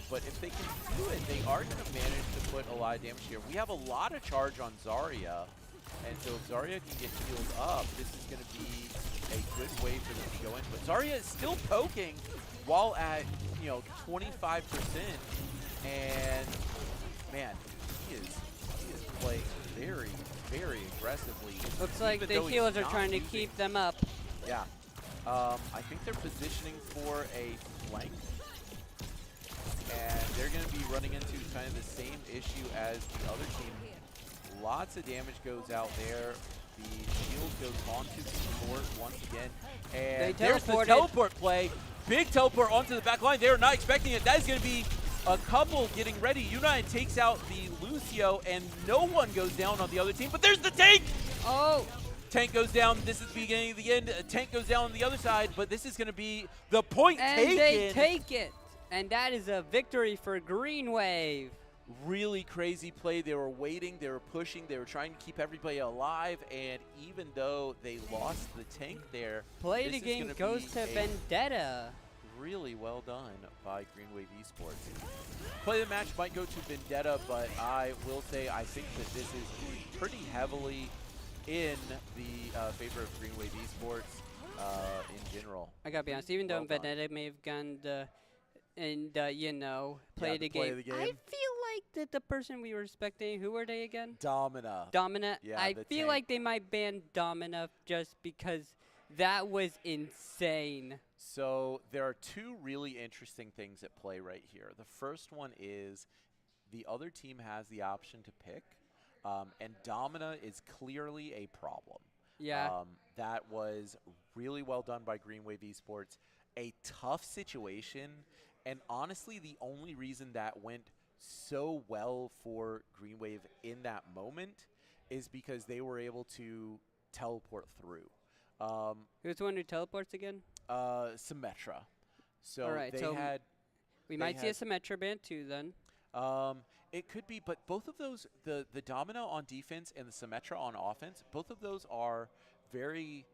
[SPEAKER 1] but if they can do it, they are going to manage to put a lot of damage here. We have a lot of charge on Zarya, and so if Zarya can get healed up, this is going to be a good way for them to go in. But Zarya is still poking while at 25%, and man, he is playing very, very aggressively.
[SPEAKER 2] Looks like the healers are trying to keep them up.
[SPEAKER 1] Yeah. I think they're positioning for a flank. And they're going to be running into kind of the same issue as the other team. Lots of damage goes out there. The shield goes onto the support once again. And there's the teleport play. Big teleport onto the back line. They are not expecting it. That is going to be a couple getting ready. Unai takes out the Lucio, and no one goes down on the other team. But there's the tank!
[SPEAKER 2] Oh!
[SPEAKER 1] Tank goes down. This is the beginning of the end. Tank goes down on the other side, but this is going to be the point taken.
[SPEAKER 2] And they take it. And that is a victory for Green Wave.
[SPEAKER 1] Really crazy play. They were waiting. They were pushing. They were trying to keep everybody alive. And even though they lost the tank there,
[SPEAKER 2] play the game goes to Vendetta.
[SPEAKER 1] Really well done by Green Wave Esports. Play the match might go to Vendetta, but I will say I think that this is pretty heavily in the favor of Green Wave Esports in general.
[SPEAKER 2] I gotta be honest, even though Vendetta may have gone play the game, I feel like the person we were expecting, who were they again?
[SPEAKER 1] Domina.
[SPEAKER 2] Domina.
[SPEAKER 1] Yeah,
[SPEAKER 2] I feel like they might ban Domina just because that was insane.
[SPEAKER 1] So there are two really interesting things at play right here. The first one is the other team has the option to pick, and Domina is clearly a problem.
[SPEAKER 2] Yeah.
[SPEAKER 1] That was really well done by Green Wave Esports. A tough situation, and honestly, the only reason that went so well for Green Wave in that moment is because they were able to teleport through.
[SPEAKER 2] Who's the one who teleports again?
[SPEAKER 1] Symmetra. So
[SPEAKER 2] we might see a Symmetra ban too then.
[SPEAKER 1] It could be, but both of those, the Domino on defense and the Symmetra on offense, both of those are very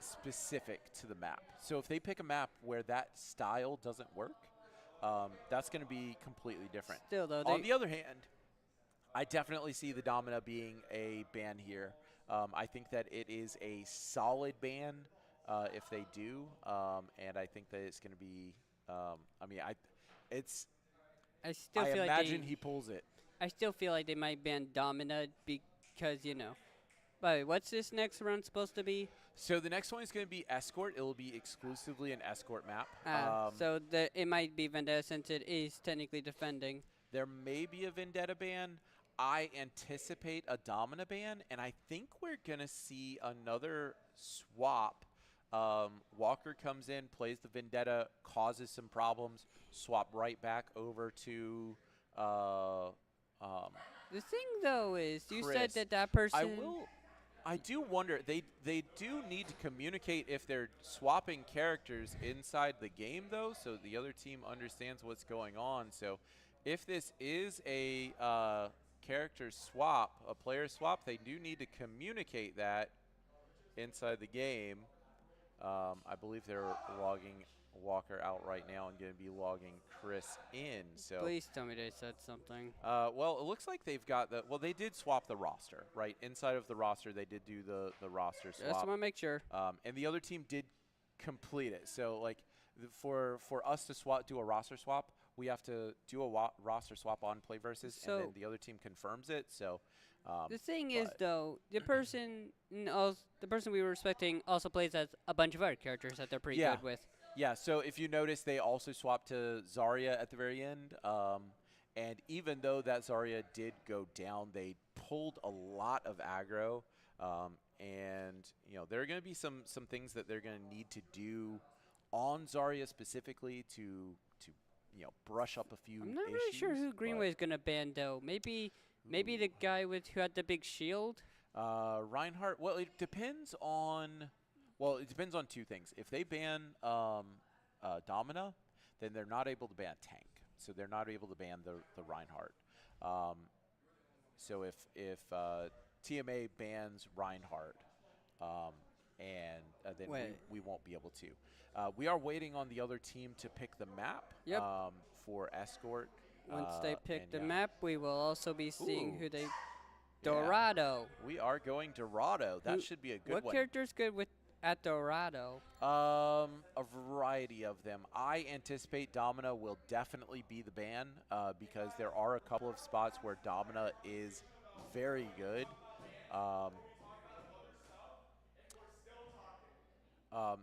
[SPEAKER 1] specific to the map. So if they pick a map where that style doesn't work, that's going to be completely different.
[SPEAKER 2] Still though,
[SPEAKER 1] on the other hand, I definitely see the Domina being a ban here. I think that it is a solid ban if they do, and I think that it's going to be. I imagine he pulls it.
[SPEAKER 2] I still feel like they might ban Domina because But what's this next round supposed to be?
[SPEAKER 1] So the next one is going to be Escort. It will be exclusively an Escort map.
[SPEAKER 2] So it might be Vendetta since it is technically defending.
[SPEAKER 1] There may be a Vendetta ban. I anticipate a Domina ban, and I think we're going to see another swap. Walker comes in, plays the Vendetta, causes some problems, swap right back over to
[SPEAKER 2] the thing, though, is you
[SPEAKER 1] Chris.
[SPEAKER 2] said that person...
[SPEAKER 1] I will... I do wonder, they do need to communicate if they're swapping characters inside the game, though, so the other team understands what's going on. So if this is a character swap, a player swap, they do need to communicate that inside the game. I believe they're logging Walker out right now and going to be logging Chris in. So
[SPEAKER 2] Please tell me they said something.
[SPEAKER 1] well, it looks like they've got the, well, they did swap the roster, right? Inside of the roster, they did do the roster swap.
[SPEAKER 2] Just want to make sure.
[SPEAKER 1] And the other team did complete it. So, like, for us to do a roster swap, we have to do a roster swap on PlayVS, and then the other team confirms it. So
[SPEAKER 2] the thing is, though, the person we were expecting also plays as a bunch of other characters that they're pretty good with.
[SPEAKER 1] Yeah, so if you notice, they also swapped to Zarya at the very end. And even though that Zarya did go down, they pulled a lot of aggro. And, you know, there are going to be some things that they're going to need to do on Zarya specifically to you know, brush up a few
[SPEAKER 2] I'm not really sure who Greenway is going to ban, though. Maybe the guy who had the big shield?
[SPEAKER 1] Reinhardt, well, it depends on two things. If they ban Domina, then they're not able to ban Tank. So they're not able to ban the Reinhardt. So if TMA bans Reinhardt, then we won't be able to. We are waiting on the other team to pick the map for Escort.
[SPEAKER 2] Once they pick the map, we will also be seeing who they... Dorado.
[SPEAKER 1] We are going Dorado. That should be a good one.
[SPEAKER 2] What character's good at Dorado?
[SPEAKER 1] A variety of them. I anticipate Domina will definitely be the ban because there are a couple of spots where Domina is very good.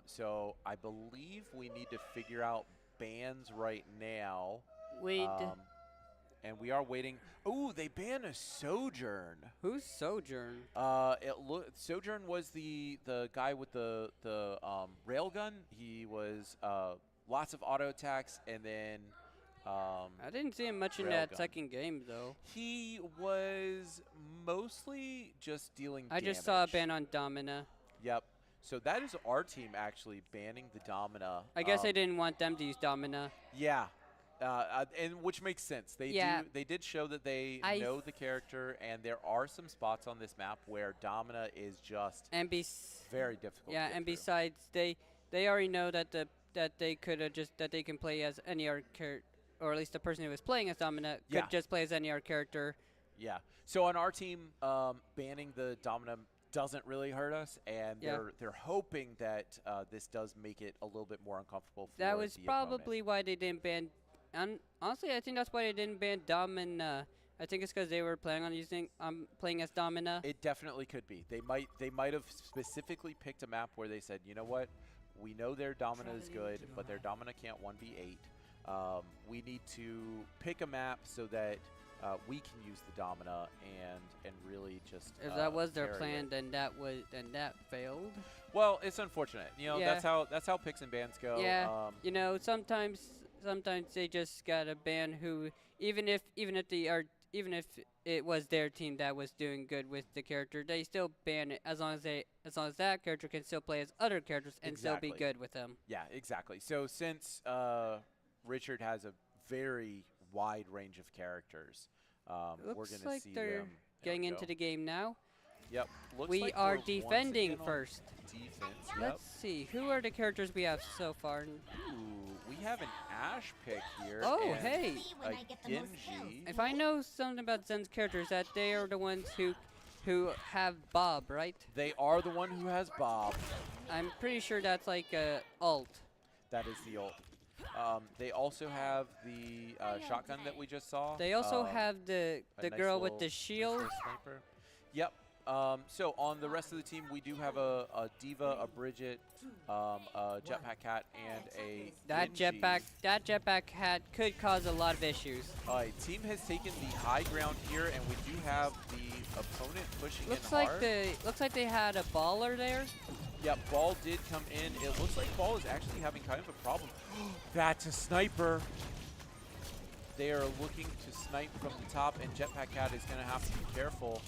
[SPEAKER 1] So I believe we need to figure out bans right now. And we are waiting. Oh, they banned a Sojourn.
[SPEAKER 2] Who's Sojourn?
[SPEAKER 1] Sojourn was the guy with the railgun. He was lots of auto attacks, and then
[SPEAKER 2] I didn't see him much in that second game, though.
[SPEAKER 1] He was mostly just dealing damage.
[SPEAKER 2] I just saw a ban on Domina.
[SPEAKER 1] Yep. So that is our team actually banning the Domina.
[SPEAKER 2] I guess I didn't want them to use Domina.
[SPEAKER 1] Yeah. And which makes sense. They did show that they know the character, and there are some spots on this map where Domina is just very difficult.
[SPEAKER 2] Yeah, and besides, they already know that they can play as any other character, or at least the person who was playing as Domina could just play as any other character.
[SPEAKER 1] Yeah. So on our team, banning the Domina doesn't really hurt us, and they're hoping that this does make it a little bit more uncomfortable for
[SPEAKER 2] That was
[SPEAKER 1] the
[SPEAKER 2] probably
[SPEAKER 1] opponent.
[SPEAKER 2] why they didn't ban. And honestly, I think that's why they didn't ban Domina. I think it's because they were planning on using playing as Domina.
[SPEAKER 1] It definitely could be. They might have specifically picked a map where they said, you know what, we know their Domina is good, but their Domina can't 1v8. We need to pick a map so that we can use the Domina and really just.
[SPEAKER 2] If that was their plan, then that failed.
[SPEAKER 1] Well, it's unfortunate. You know, that's how picks and bans go.
[SPEAKER 2] Yeah. You know, sometimes they just gotta ban who, even if it was their team that was doing good with the character, they still ban it as long as that character can still play as other characters and still be good with them.
[SPEAKER 1] Yeah, exactly. So since Richard has a very wide range of characters, we're going to see
[SPEAKER 2] they're
[SPEAKER 1] them
[SPEAKER 2] getting into the game now.
[SPEAKER 1] Yep.
[SPEAKER 2] We are defending first.
[SPEAKER 1] Defense.
[SPEAKER 2] Let's see. Who are the characters we have so far?
[SPEAKER 1] Ooh, we have an Ashe pick here.
[SPEAKER 2] Oh, hey.
[SPEAKER 1] A Genji.
[SPEAKER 2] If I know something about Zen's characters, that they are the ones who have Bob, right?
[SPEAKER 1] They are the one who has Bob.
[SPEAKER 2] I'm pretty sure that's like a ult.
[SPEAKER 1] That is the ult. They also have the shotgun that we just saw.
[SPEAKER 2] They also have the girl with the shield.
[SPEAKER 1] Sniper. Yep. So on the rest of the team, we do have a Diva, a Bridget, a Jetpack Cat, and a Genji.
[SPEAKER 2] That Jetpack Cat could cause a lot of issues.
[SPEAKER 1] Team has taken the high ground here, and we do have the opponent pushing in hard.
[SPEAKER 2] Looks like they had a baller there.
[SPEAKER 1] Yep, Ball did come in. It looks like Ball is actually having kind of a problem. That's a sniper. They are looking to snipe from the top, and Jetpack Cat is going to have to be careful.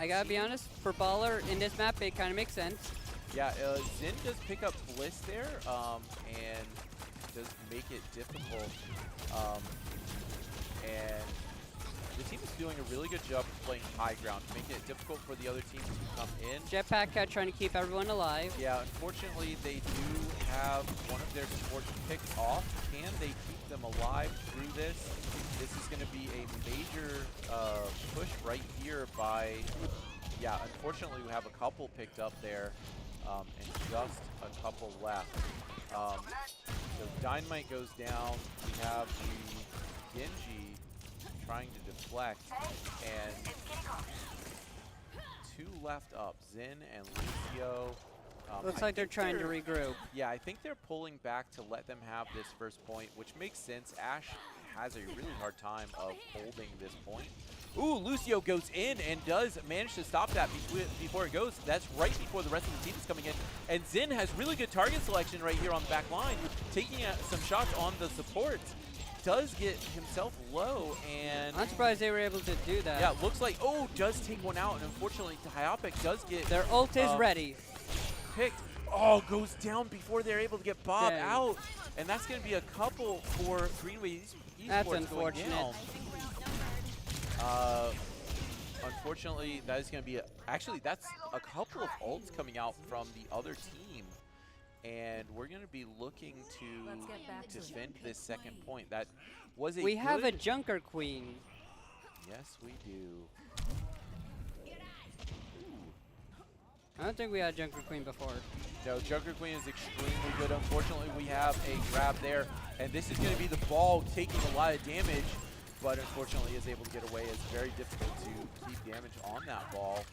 [SPEAKER 2] I gotta be honest, for Baller in this map, it kind of makes sense.
[SPEAKER 1] Yeah, Zin does pick up Bliss there, and does make it difficult. And the team is doing a really good job of playing high ground, making it difficult for the other teams to come in.
[SPEAKER 2] Jetpack Cat trying to keep everyone alive.
[SPEAKER 1] Yeah, unfortunately, they do have one of their supports picked off. Can they keep them alive through this? This is going to be a major push right here by, yeah, unfortunately, we have a couple picked up there, and just a couple left. So Dynamite goes down. We have the Genji trying to deflect, and 2 left up, Zin and Lucio.
[SPEAKER 2] Looks like they're trying to regroup.
[SPEAKER 1] Yeah, I think they're pulling back to let them have this first point, which makes sense. Ash has a really hard time of holding this point. Ooh, Lucio goes in and does manage to stop that before it goes. That's right before the rest of the team is coming in. And Zin has really good target selection right here on the back line, taking some shots on the supports. Does get himself low, and
[SPEAKER 2] I'm surprised they were able to do that.
[SPEAKER 1] yeah, looks like, oh, does take one out, and unfortunately, Hyopic does get
[SPEAKER 2] their ult is ready.
[SPEAKER 1] Picked. Oh, goes down before they're able to get Bob
[SPEAKER 2] Dang.
[SPEAKER 1] out, and that's going to be a couple for Greenway Esports.
[SPEAKER 2] That's
[SPEAKER 1] going
[SPEAKER 2] unfortunate.
[SPEAKER 1] down. Unfortunately, that is going to be actually that's a couple of ults coming out from the other team. And we're going to be looking to defend this second point. That was a
[SPEAKER 2] We have a Junker Queen.
[SPEAKER 1] Yes, we do.
[SPEAKER 2] I don't think we had Junker Queen before.
[SPEAKER 1] No, Junker Queen is extremely good. Unfortunately, we have a grab there. And this is going to be the ball taking a lot of damage. But unfortunately is able to get away. It's very difficult to keep damage on that ball.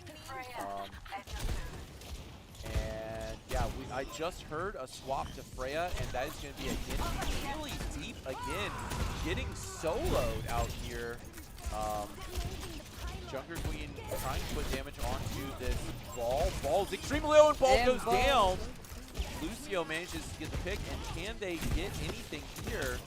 [SPEAKER 1] And yeah, I just heard a swap to Freya, and that is going to be again really deep again, getting soloed out here. Junker Queen trying to put damage onto this ball. Ball's extremely low, and ball goes down. Lucio manages to get the pick, and can they get anything here?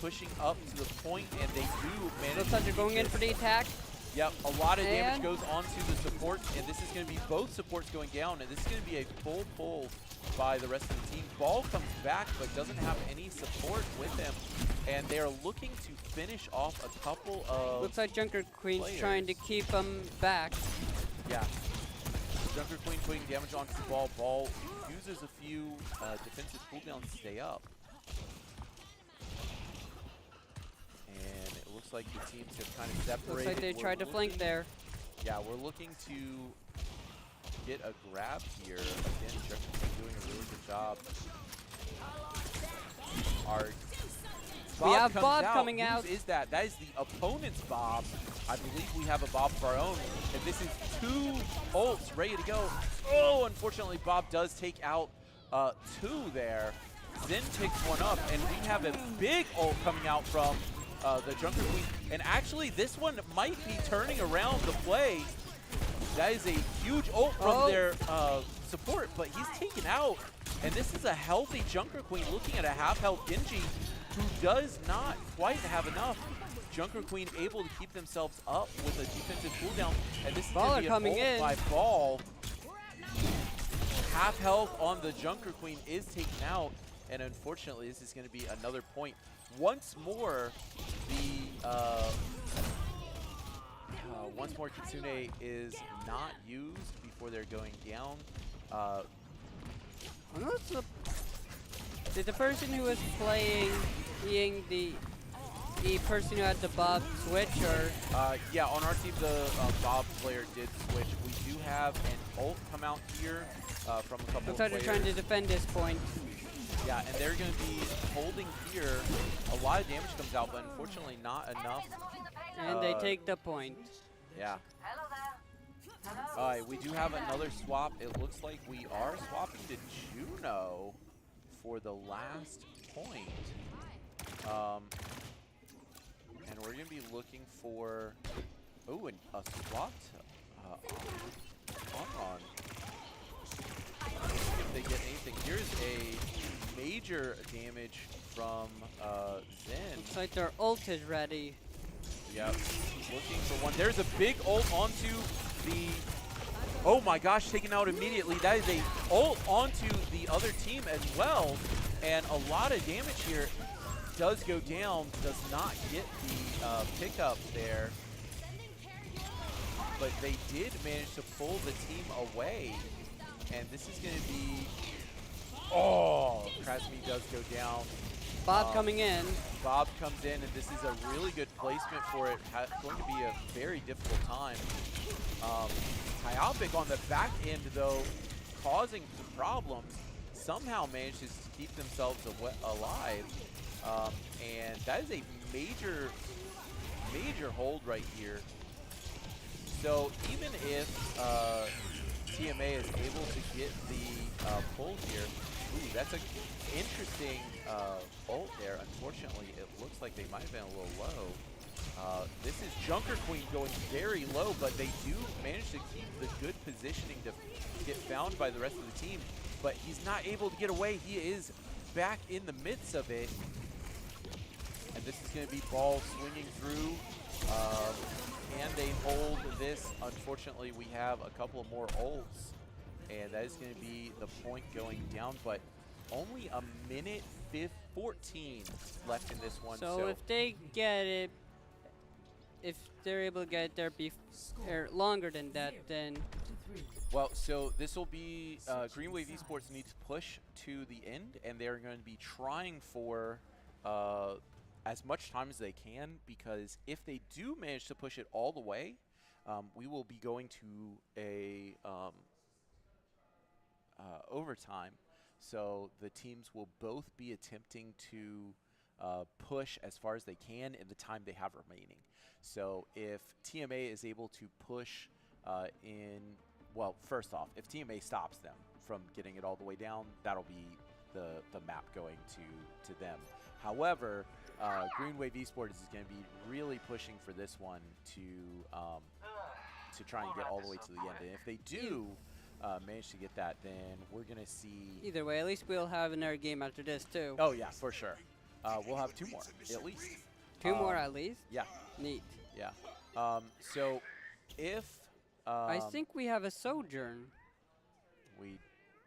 [SPEAKER 1] Pushing up to the point, and they do manage.
[SPEAKER 2] Looks like they're going in for the attack.
[SPEAKER 1] Yep, a lot of damage goes onto the support, and this is going to be both supports going down, and this is going to be a full pull by the rest of the team. Ball comes back, but doesn't have any support with him, and they are looking to finish off a couple of
[SPEAKER 2] Looks like Junker Queen's
[SPEAKER 1] players.
[SPEAKER 2] trying to keep them back.
[SPEAKER 1] Yeah. Junker Queen putting damage onto the ball. Ball uses a few defensive cooldowns to stay up. And it looks like the teams have kind of separated.
[SPEAKER 2] Looks like they tried to flank there.
[SPEAKER 1] Yeah, we're looking to get a grab here. Again, Jefferson doing a really good job.
[SPEAKER 2] We have Bob coming out.
[SPEAKER 1] Whose is that? That is the opponent's Bob. I believe we have a Bob of our own. And this is 2 ults ready to go. Oh, unfortunately, Bob does take out 2 there. Zin picks one up, and we have a big ult coming out from the Junker Queen. And actually, this one might be turning around the play. That is a huge ult from their support, but he's taken out. And this is a healthy Junker Queen looking at a half-health Genji who does not quite have enough. Junker Queen able to keep themselves up with a defensive cooldown. And this is going to be
[SPEAKER 2] coming
[SPEAKER 1] a ult
[SPEAKER 2] in
[SPEAKER 1] by Ball. Half health on the Junker Queen is taken out. And unfortunately, this is going to be another point. Once more, Kitsune is not used before they're going down.
[SPEAKER 2] Did the person who was playing being the person who had the Bob switch, or?
[SPEAKER 1] Yeah, on our team, the Bob player did switch. We do have an ult come out here from a couple of
[SPEAKER 2] Looks like they're trying to defend this point.
[SPEAKER 1] Yeah, and they're going to be holding here. A lot of damage comes out, but unfortunately not enough.
[SPEAKER 2] And they take the point.
[SPEAKER 1] Yeah. All right, we do have another swap. It looks like we are swapping to Juno for the last point. And we're going to be looking for, and a swap on. If they get anything. Here's a major damage from Zen.
[SPEAKER 2] Looks like their ult is ready.
[SPEAKER 1] Yep, looking for one. There's a big ult onto the Oh my gosh, taken out immediately. That is a ult onto the other team as well. And a lot of damage here. Does go down, does not get the pickup there. But they did manage to pull the team away. And this is going to be... Oh, Krasmi does go down.
[SPEAKER 2] Bob coming in.
[SPEAKER 1] Bob comes in, and this is a really good placement for it. Going to be a very difficult time. Tyopic on the back end, though, causing some problems, somehow manages to keep themselves alive. And that is a major, major hold right here. So even if TMA is able to get the pull here, ooh, that's an interesting ult there. Unfortunately, it looks like they might have been a little low. This is Junker Queen going very low, but they do manage to keep the good positioning to get found by the rest of the team. But he's not able to get away. He is back in the midst of it. And this is going to be ball swinging through. Can they hold this? Unfortunately, we have a couple of more ults. And that is going to be the point going down. But only a minute 14 left in this one.
[SPEAKER 2] So if they get it, if they're able to get it there longer than that, then...
[SPEAKER 1] Well, so this will be Green Wave Esports needs to push to the end, and they're going to be trying for as much time as they can, because if they do manage to push it all the way, we will be going to a overtime. So the teams will both be attempting to push as far as they can in the time they have remaining. So if TMA is able to push well, first off, if TMA stops them from getting it all the way down, that'll be the map going to them. However, Green Wave Esports is going to be really pushing for this one to try and get all the way to the end. And if they do manage to get that, then we're going to see...
[SPEAKER 2] Either way, at least we'll have another game after this, too.
[SPEAKER 1] Oh, yeah, for sure. We'll have 2 more, at least.
[SPEAKER 2] 2 more at least?
[SPEAKER 1] Yeah.
[SPEAKER 2] Neat.
[SPEAKER 1] Yeah. So if...
[SPEAKER 2] I think we have a Sojourn.
[SPEAKER 1] We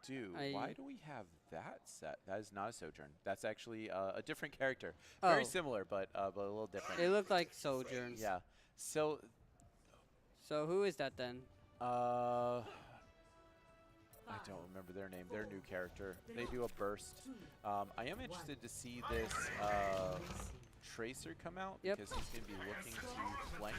[SPEAKER 1] do. Why do we have that set? That is not a Sojourn. That's actually a different character. Very similar, but a little different.
[SPEAKER 2] It looked like Sojourns.
[SPEAKER 1] Yeah. So
[SPEAKER 2] who is that then?
[SPEAKER 1] I don't remember their name. Their new character. They do a burst. I am interested to see this Tracer come out, because he's going to be looking to flank.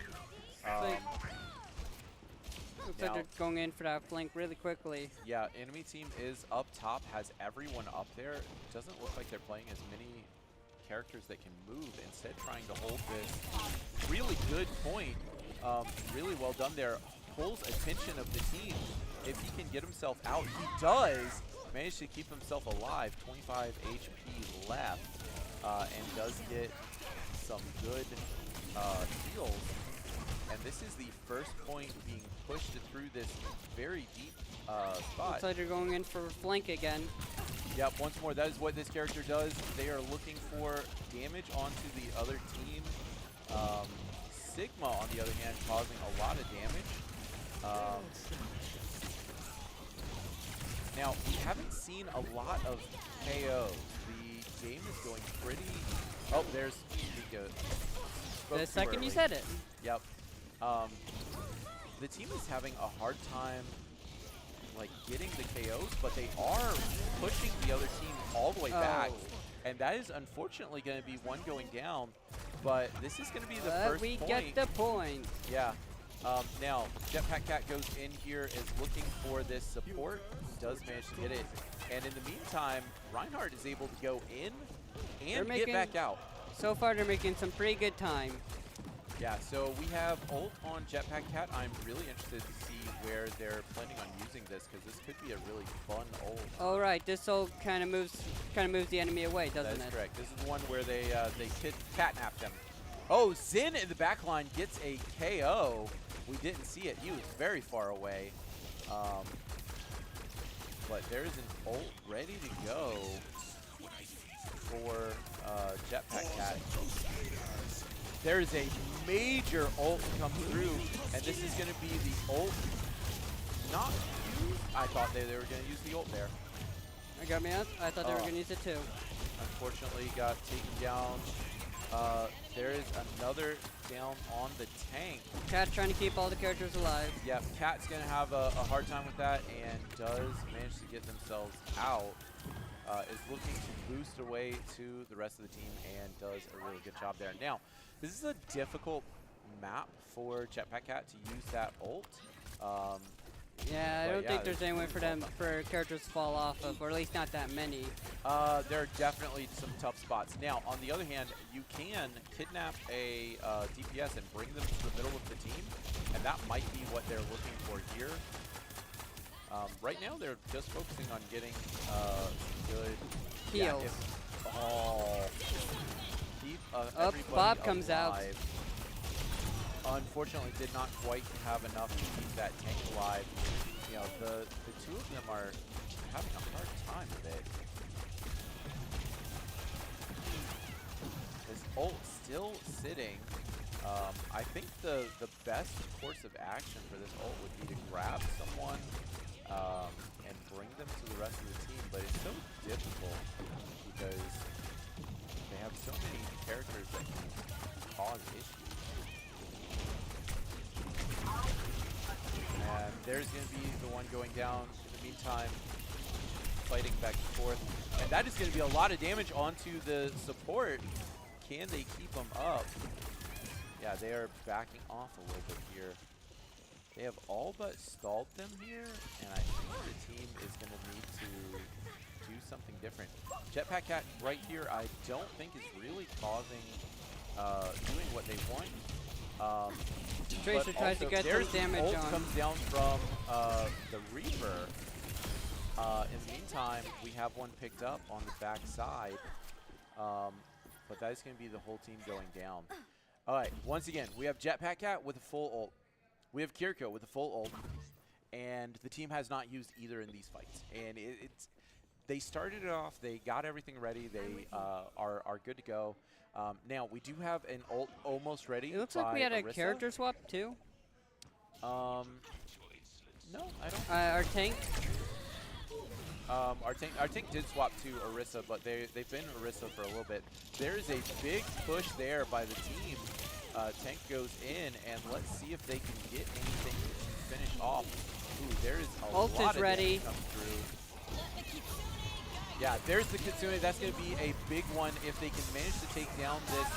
[SPEAKER 2] Looks like they're going in for that flank really quickly.
[SPEAKER 1] Yeah, enemy team is up top, has everyone up there. Doesn't look like they're playing as many characters that can move. Instead, trying to hold this really good point. Really well done there. Pulls attention of the team. If he can get himself out, he does manage to keep himself alive. 25 HP left, and does get some good heals. And this is the first point being pushed through this very deep spot.
[SPEAKER 2] Looks like they're going in for flank again.
[SPEAKER 1] Yep, once more, that is what this character does. They are looking for damage onto the other team. Sigma, on the other hand, causing a lot of damage. Now, we haven't seen a lot of KOs. The game is going pretty... Oh, there's Nico.
[SPEAKER 2] The second you said it.
[SPEAKER 1] Yep. The team is having a hard time getting the KOs, but they are pushing the other team all the way back. And that is unfortunately going to be one going down, but this is going to be the first
[SPEAKER 2] we
[SPEAKER 1] point.
[SPEAKER 2] get the point.
[SPEAKER 1] Yeah. Now, Jetpack Cat goes in here, is looking for this support, does manage to get it. And in the meantime, Reinhardt is able to go in and get back out.
[SPEAKER 2] So far, they're making some pretty good time.
[SPEAKER 1] Yeah, so we have ult on Jetpack Cat. I'm really interested to see where they're planning on using this, because this could be a really fun ult.
[SPEAKER 2] All right, this ult kind of moves the enemy away, doesn't it?
[SPEAKER 1] That is correct. This is the one where they catnap them. Oh, Zin in the back line gets a KO. We didn't see it. He was very far away. But there's an ult ready to go for Jetpack Cat. There's a major ult come through, and this is going to be the ult not use. I thought they were going to use the ult there.
[SPEAKER 2] I got me out. I thought they were going to use it too.
[SPEAKER 1] Unfortunately, got taken down. There is another down on the tank.
[SPEAKER 2] Cat's trying to keep all the characters alive.
[SPEAKER 1] Yep, Cat's going to have a hard time with that and does manage to get themselves out. Is looking to boost away to the rest of the team and does a really good job there. Now, this is a difficult map for Jetpack Cat to use that ult.
[SPEAKER 2] Yeah, I don't think there's any way for characters to fall off of, or at least not that many.
[SPEAKER 1] There are definitely some tough spots. Now, on the other hand, you can kidnap a DPS and bring them to the middle of the team, and that might be what they're looking for here. Right now, they're just focusing on getting good
[SPEAKER 2] heals.
[SPEAKER 1] Keep
[SPEAKER 2] Bob
[SPEAKER 1] everybody
[SPEAKER 2] comes out.
[SPEAKER 1] Unfortunately, did not quite have enough to keep that tank alive. You know, the two of them are having a hard time with it. This ult still sitting. I think the best course of action for this ult would be to grab someone and bring them to the rest of the team, but it's so difficult because they have so many characters that can cause issues. And there's going to be the one going down. In the meantime, fighting back and forth. And that is going to be a lot of damage onto the support. Can they keep them up? Yeah, they are backing off a little bit here. They have all but stalled them here, and I think the team is going to need to do something different. Jetpack Cat right here, I don't think is really causing, doing what they want.
[SPEAKER 2] Tracer tries to get some damage on.
[SPEAKER 1] Comes down from the Reaper. In the meantime, we have one picked up on the back side, but that is going to be the whole team going down. All right, once again, we have Jetpack Cat with a full ult. We have Kiriko with a full ult, and the team has not used either in these fights. And they started it off, they got everything ready, they are good to go. Now, we do have an ult almost ready.
[SPEAKER 2] It looks like we had a
[SPEAKER 1] Orisa.
[SPEAKER 2] character swap too.
[SPEAKER 1] No, I don't.
[SPEAKER 2] Our tank.
[SPEAKER 1] Our tank did swap to Orisa, but they've been Orisa for a little bit. There is a big push there by the team. Tank goes in, and let's see if they can get anything to finish off. Ooh, there is a
[SPEAKER 2] ult
[SPEAKER 1] lot
[SPEAKER 2] is
[SPEAKER 1] of
[SPEAKER 2] ready.
[SPEAKER 1] damage coming through. Yeah, there's the Kitsune. That's going to be a big one if they can manage to take down this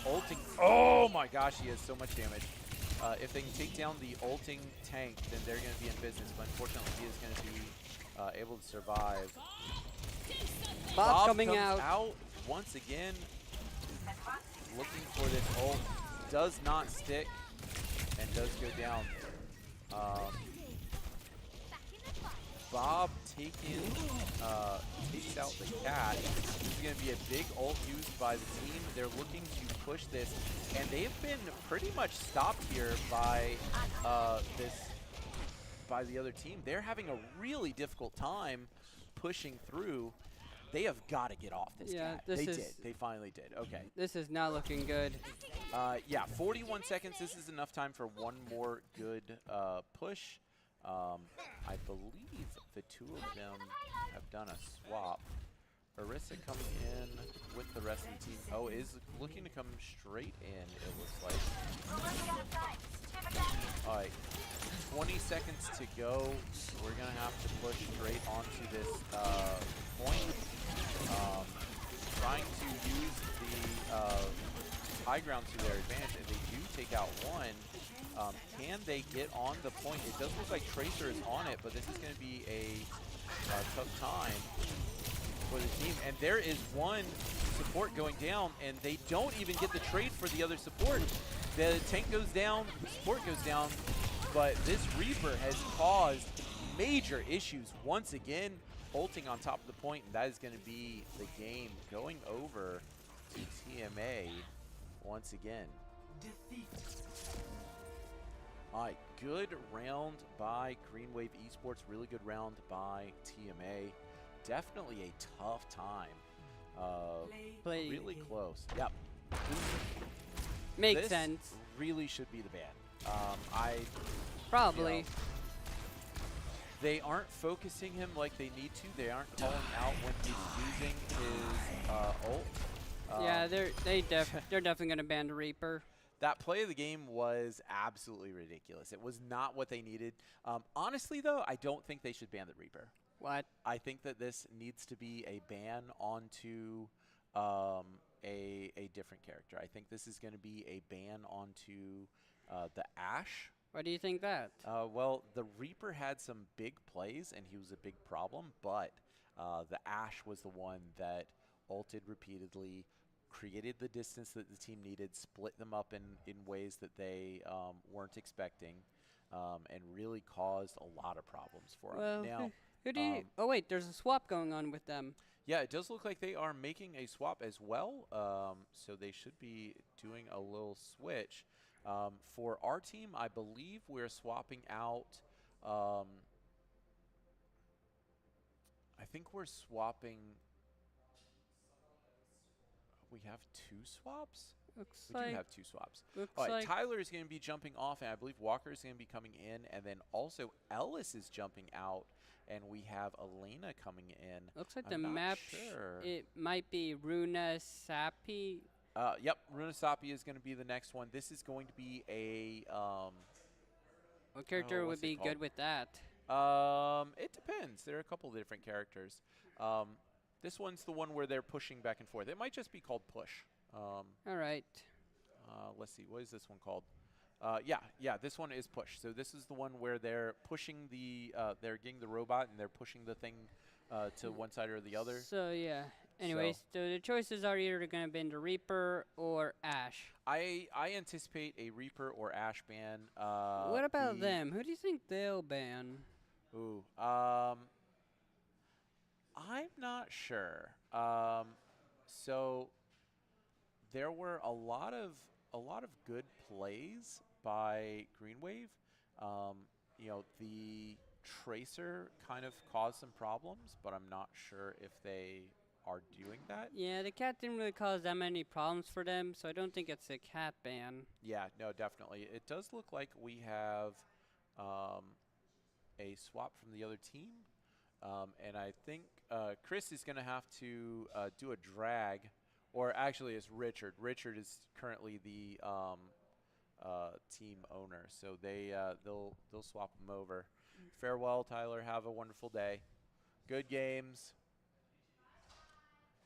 [SPEAKER 1] ulting. Oh my gosh, he has so much damage. If they can take down the ulting tank, then they're going to be in business. But unfortunately, he is going to be able to survive.
[SPEAKER 2] Bob
[SPEAKER 1] comes
[SPEAKER 2] coming out.
[SPEAKER 1] Once again, looking for this ult. Does not stick and does go down. Bob takes out the cat. This is going to be a big ult used by the team. They're looking to push this, and they've been pretty much stopped here by by the other team. They're having a really difficult time pushing through. They have got to get off this cat. They did. They finally did. Okay.
[SPEAKER 2] This is not looking good.
[SPEAKER 1] Yeah, 41 seconds. This is enough time for one more good push. I believe the two of them have done a swap. Orisa coming in with the rest of the team. Oh, is looking to come straight in, it looks like. All right, 20 seconds to go. We're going to have to push straight onto this point. Trying to use the high ground to their advantage, and they do take out one. Can they get on the point? It does look like Tracer is on it, but this is going to be a tough time for the team. And there is one support going down, and they don't even get the trade for the other support. The tank goes down, the support goes down, but this Reaper has caused major issues once again, ulting on top of the point, and that is going to be the game going over to TMA once again. All right, good round by Green Wave Esports. Really good round by TMA. Definitely a tough time. Really close. Yep.
[SPEAKER 2] Makes sense.
[SPEAKER 1] Really should be the ban.
[SPEAKER 2] Probably.
[SPEAKER 1] You know, They aren't focusing him like they need to. They aren't calling out when he's using his ult.
[SPEAKER 2] Yeah, they're definitely gonna ban the Reaper.
[SPEAKER 1] That play of the game was absolutely ridiculous. It was not what they needed. Honestly, though, I don't think they should ban the Reaper.
[SPEAKER 2] What?
[SPEAKER 1] I think that this needs to be a ban onto a different character. I think this is going to be a ban onto the Ashe.
[SPEAKER 2] Why do you think that?
[SPEAKER 1] Well, the Reaper had some big plays, and he was a big problem, but the Ashe was the one that ulted repeatedly, created the distance that the team needed, split them up in ways that they weren't expecting, and really caused a lot of problems for
[SPEAKER 2] Well,
[SPEAKER 1] them. Now,
[SPEAKER 2] who do you? Oh wait, there's a swap going on with them.
[SPEAKER 1] yeah, it does look like they are making a swap as well, so they should be doing a little switch. For our team, I believe we're swapping out. I think we're swapping. We have 2 swaps?
[SPEAKER 2] Looks
[SPEAKER 1] We do
[SPEAKER 2] like.
[SPEAKER 1] have 2 swaps.
[SPEAKER 2] Looks
[SPEAKER 1] All right,
[SPEAKER 2] like.
[SPEAKER 1] Tyler is going to be jumping off, and I believe Walker is going to be coming in, and then also Ellis is jumping out, and we have Elena coming in.
[SPEAKER 2] Looks like
[SPEAKER 1] I'm
[SPEAKER 2] the
[SPEAKER 1] not
[SPEAKER 2] map.
[SPEAKER 1] sure.
[SPEAKER 2] It might be Runa Sapi.
[SPEAKER 1] Yep, Runasapi is going to be the next one. This is going to be a.
[SPEAKER 2] What character would
[SPEAKER 1] what's it
[SPEAKER 2] be
[SPEAKER 1] called?
[SPEAKER 2] good with that?
[SPEAKER 1] It depends. There are a couple of different characters. This one's the one where they're pushing back and forth. It might just be called push.
[SPEAKER 2] All right.
[SPEAKER 1] Let's see. What is this one called? Yeah. This one is push. So this is the one where they're pushing the. They're getting the robot and they're pushing the thing to one side or the other.
[SPEAKER 2] So yeah. Anyways, so the choices are either going to be the Reaper or Ashe.
[SPEAKER 1] I anticipate a Reaper or Ashe ban.
[SPEAKER 2] What about them? Who do you think they'll ban?
[SPEAKER 1] Ooh. I'm not sure. So there were a lot of good plays by Green Wave. The Tracer kind of caused some problems, but I'm not sure if they are doing that.
[SPEAKER 2] Yeah, the cat didn't really cause that many problems for them, so I don't think it's a cat ban.
[SPEAKER 1] Yeah, no, definitely. It does look like we have a swap from the other team. And I think Chris is going to have to do a drag, or actually it's Richard. Richard is currently the team owner, so they'll swap him over. Farewell, Tyler. Have a wonderful day. Good games.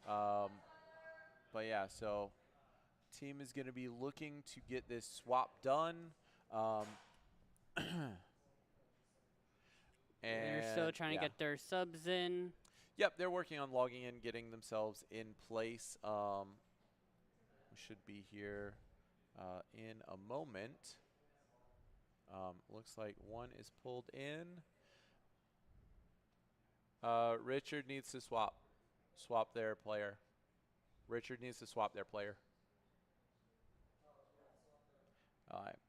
[SPEAKER 1] But yeah, so team is going to be looking to get this swap done. And
[SPEAKER 2] They're still trying to get their subs in.
[SPEAKER 1] Yep, they're working on logging in, getting themselves in place. We should be here in a moment. Looks like one is pulled in. Richard needs to swap their player. Richard needs to swap their player. All right.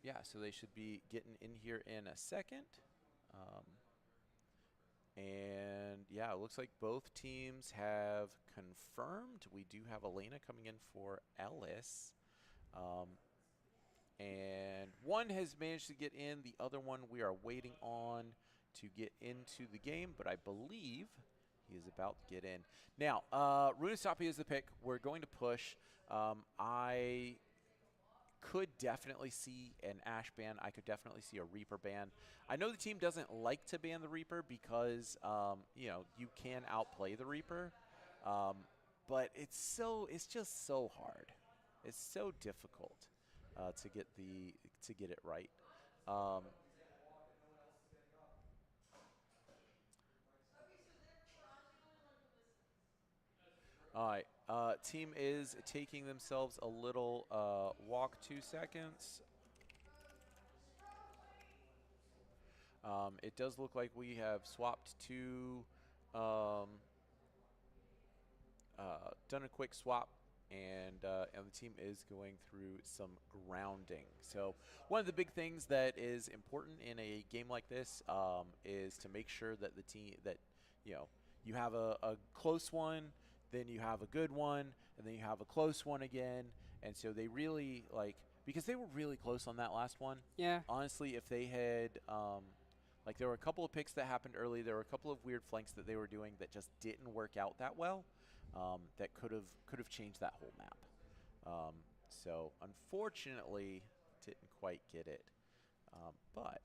[SPEAKER 1] Yeah, so they should be getting in here in a second. And yeah, it looks like both teams have confirmed. We do have Elena coming in for Ellis. And one has managed to get in. The other one we are waiting on to get into the game, but I believe he is about to get in. Now, Runasapi is the pick. We're going to push. I could definitely see an Ashe ban. I could definitely see a Reaper ban. I know the team doesn't like to ban the Reaper because, you can outplay the Reaper. But it's just so hard. It's so difficult to get it right. All right, team is taking themselves a little walk, 2 seconds. It does look like we have swapped to, done a quick swap, and the team is going through some grounding. So one of the big things that is important in a game like this is to make sure that the team you have a close one, then you have a good one, and then you have a close one again. And so they really because they were really close on that last one.
[SPEAKER 2] Yeah.
[SPEAKER 1] Honestly, if they had Like there were a couple of picks that happened early. There were a couple of weird flanks that they were doing that just didn't work out that well. That could have changed that whole map. So unfortunately, didn't quite get it. But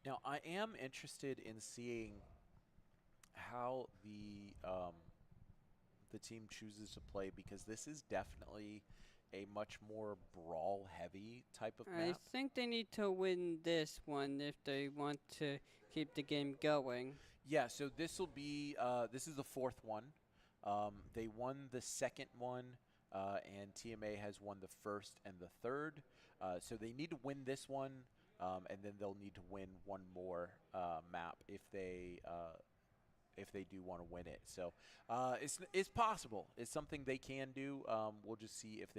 [SPEAKER 1] now I am interested in seeing how the team chooses to play, because this is definitely a much more brawl-heavy type of
[SPEAKER 2] I
[SPEAKER 1] map.
[SPEAKER 2] think they need to win this one if they want to keep the game going.
[SPEAKER 1] Yeah, so this will be this is the fourth one. They won the second one, and TMA has won the first and the third. So they need to win this one, and then they'll need to win one more map if they do want to win it. So it's possible. It's something they can do. We'll just see if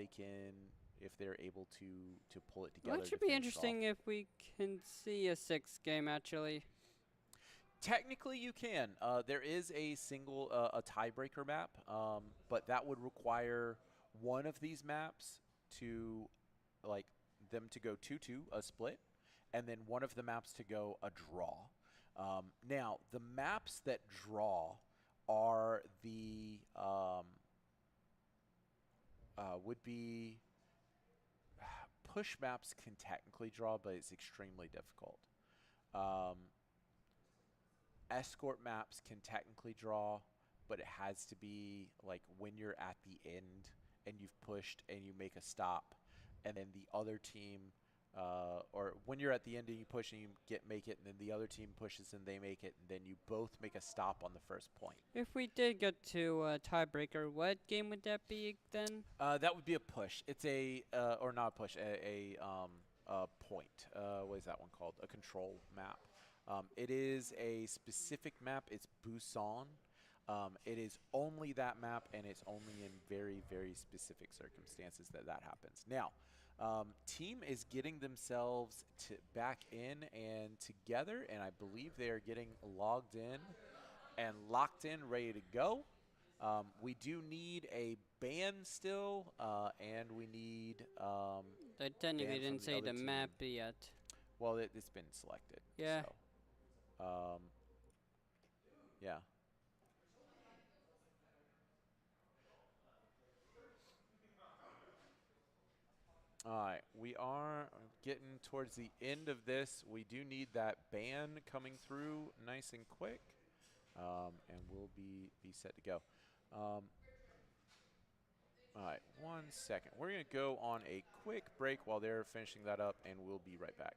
[SPEAKER 1] they're able to pull it together.
[SPEAKER 2] Well, it should
[SPEAKER 1] to
[SPEAKER 2] be
[SPEAKER 1] finish
[SPEAKER 2] interesting if we can see a 6th game actually.
[SPEAKER 1] Technically, you can. There is a single a tiebreaker map, but that would require one of these maps to like them to go 2-2, a split, and then one of the maps to go a draw. Now, the maps that draw are the would be push maps can technically draw, but it's extremely difficult. Escort maps can technically draw, but it has to be like when you're at the end and you've pushed and you make a stop, and then the other team, or when you're at the end and you push and you make it, and then the other team pushes and they make it, and then you both make a stop on the first point.
[SPEAKER 2] If we did get to a tiebreaker, what game would that be then?
[SPEAKER 1] That would be a push. It's a or not a push, a point. What is that one called? A control map. It is a specific map. It's Busan. It is only that map, and it's only in very, very specific circumstances that happens. Now, team is getting themselves back in and together, and I believe they are getting logged in and locked in, ready to go. We do need a ban still, and we need
[SPEAKER 2] I technically
[SPEAKER 1] ban
[SPEAKER 2] didn't
[SPEAKER 1] from the
[SPEAKER 2] say
[SPEAKER 1] other
[SPEAKER 2] the
[SPEAKER 1] team.
[SPEAKER 2] map yet.
[SPEAKER 1] Well, it's been selected.
[SPEAKER 2] Yeah.
[SPEAKER 1] So, yeah. All right, we are getting towards the end of this. We do need that ban coming through nice and quick, and we'll be set to go. All right, 1 second. We're going to go on a quick break while they're finishing that up, and we'll be right back.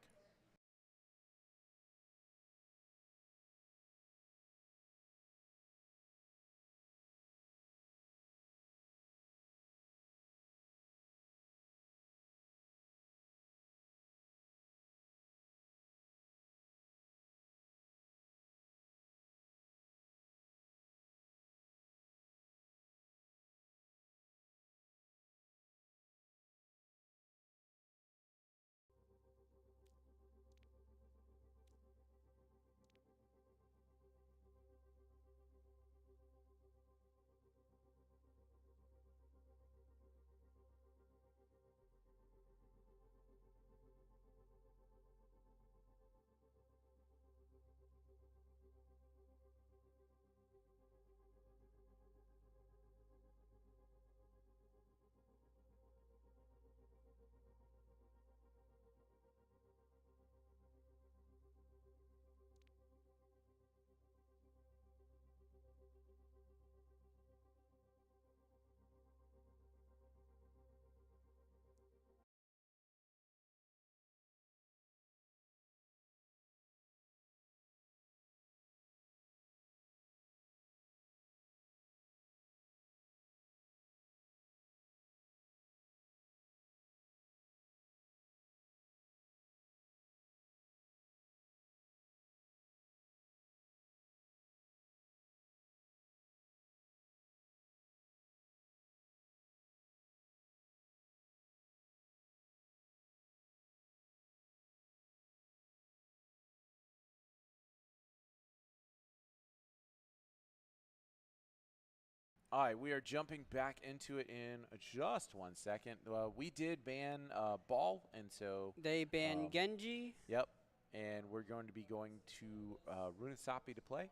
[SPEAKER 1] All right, we are jumping back into it in just 1 second. We did ban Ball, and so
[SPEAKER 2] They banned Genji.
[SPEAKER 1] Yep, and we're going to be going to Runasapi to play.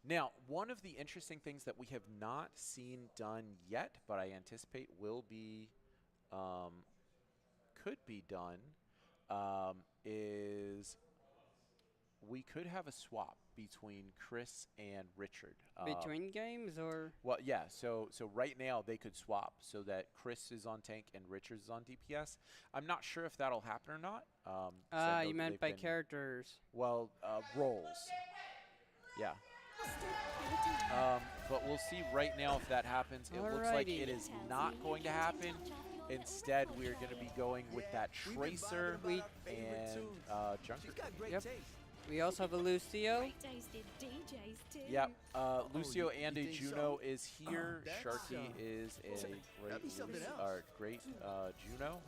[SPEAKER 1] Now, one of the interesting things that we have not seen done yet, but I anticipate will be, could be done, is we could have a swap between Chris and Richard.
[SPEAKER 2] Between games, or?
[SPEAKER 1] Well, yeah. So right now they could swap so that Chris is on tank and Richard is on DPS. I'm not sure if that'll happen or not.
[SPEAKER 2] You meant by characters.
[SPEAKER 1] Well, roles. Yeah. But we'll see right now if that happens. It looks like it is not going to happen. Instead, we're going to be going with that Tracer and Junker.
[SPEAKER 2] Yep. We also have a Lucio.
[SPEAKER 1] Yep. Lucio and a Juno is here. Sharky is a great Juno.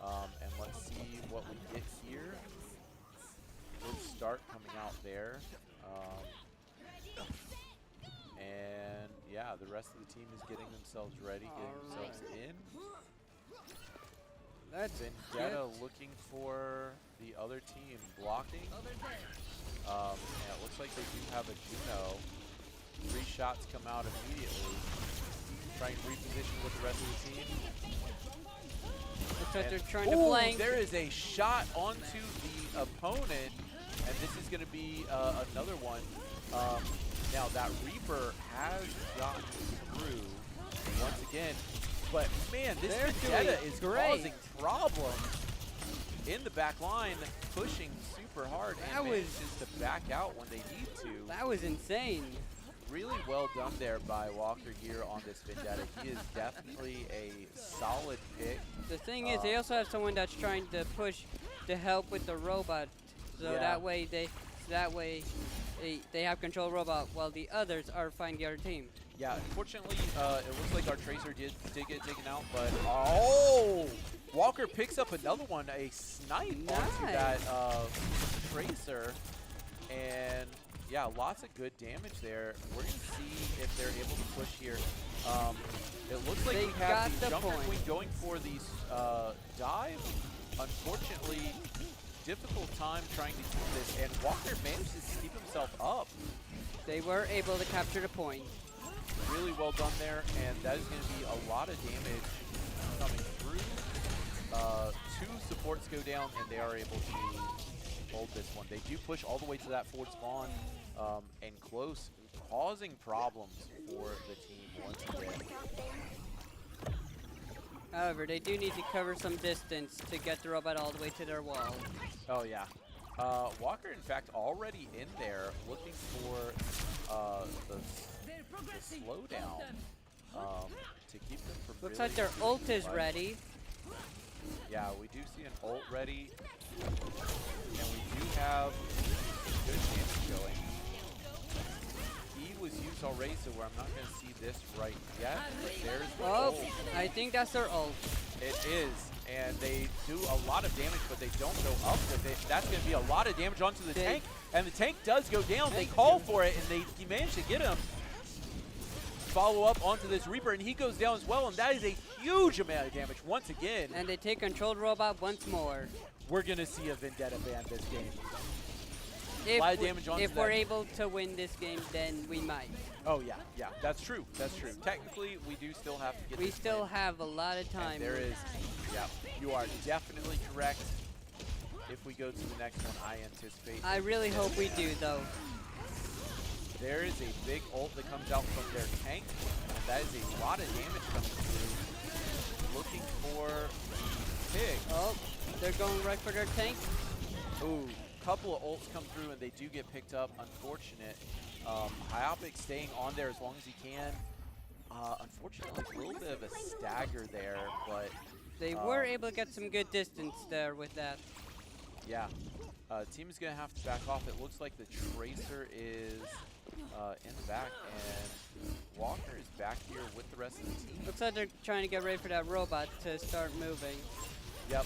[SPEAKER 1] And let's see what we get here. Good start coming out there. And yeah, the rest of the team is getting themselves ready, getting themselves in.
[SPEAKER 2] That's
[SPEAKER 1] Vendetta looking for the other team blocking. And it looks like they do have a Juno. 3 shots come out immediately. Try and reposition with the rest of the team.
[SPEAKER 2] Looks like they're trying to flank.
[SPEAKER 1] There is a shot onto the opponent, and this is going to be another one. Now that Reaper has gotten through once again, but man, this Vendetta is causing problems in the back line, pushing super hard and manages to back out when they need to.
[SPEAKER 2] That was insane.
[SPEAKER 1] Really well done there by Walker here on this Vendetta. He is definitely a solid pick.
[SPEAKER 2] The thing is, they also have someone that's trying to push to help with the robot, so that way they have control robot while the others are fighting the other team.
[SPEAKER 1] Yeah, unfortunately, it looks like our Tracer did get taken out, but Walker picks up another one, a snipe onto that Tracer, and yeah, lots of good damage there. We're going to see if they're able to push here. It looks like we have the Junker Queen going for the dive. Unfortunately, difficult time trying to keep this, and Walker manages to keep himself up.
[SPEAKER 2] They were able to capture the point.
[SPEAKER 1] Really well done there, and that is going to be a lot of damage coming through. 2 supports go down, and they are able to hold this one. They do push all the way to that forward spawn and close, causing problems for the team once again.
[SPEAKER 2] However, they do need to cover some distance to get the robot all the way to their wall.
[SPEAKER 1] Oh, yeah. Walker, in fact, already in there looking for the slowdown to keep them from
[SPEAKER 2] Looks like their ult is ready.
[SPEAKER 1] Yeah, we do see an ult ready. And we do have good damage going. E was used already, so I'm not going to see this right yet. But there's the ult.
[SPEAKER 2] I think that's their ult.
[SPEAKER 1] It is. And they do a lot of damage, but they don't go up with it. That's going to be a lot of damage onto the tank. And the tank does go down. They call for it, and he managed to get him. Follow up onto this Reaper, and he goes down as well, and that is a huge amount of damage once again.
[SPEAKER 2] And they take controlled robot once more.
[SPEAKER 1] We're going to see a Vendetta ban this game.
[SPEAKER 2] If,
[SPEAKER 1] a lot of damage onto
[SPEAKER 2] if we're able to win this game, then we might.
[SPEAKER 1] Oh, yeah, yeah, that's true, that's true. Technically, we do still have to get
[SPEAKER 2] We still have a lot of time.
[SPEAKER 1] And there is, yeah, you are definitely correct. If we go to the next one, I anticipate.
[SPEAKER 2] I really hope we do, though.
[SPEAKER 1] There is a big ult that comes out from their tank, and that is a lot of damage coming through. Looking for Pig.
[SPEAKER 2] Oh, they're going right for their tank.
[SPEAKER 1] Ooh, couple of ults come through, and they do get picked up. Unfortunate. Hyopic staying on there as long as he can. Unfortunately, a little bit of a stagger there, but
[SPEAKER 2] they were able to get some good distance there with that.
[SPEAKER 1] Yeah. Team is going to have to back off. It looks like the Tracer is in the back, and Walker is back here with the rest of the team.
[SPEAKER 2] Looks like they're trying to get ready for that robot to start moving.
[SPEAKER 1] Yep.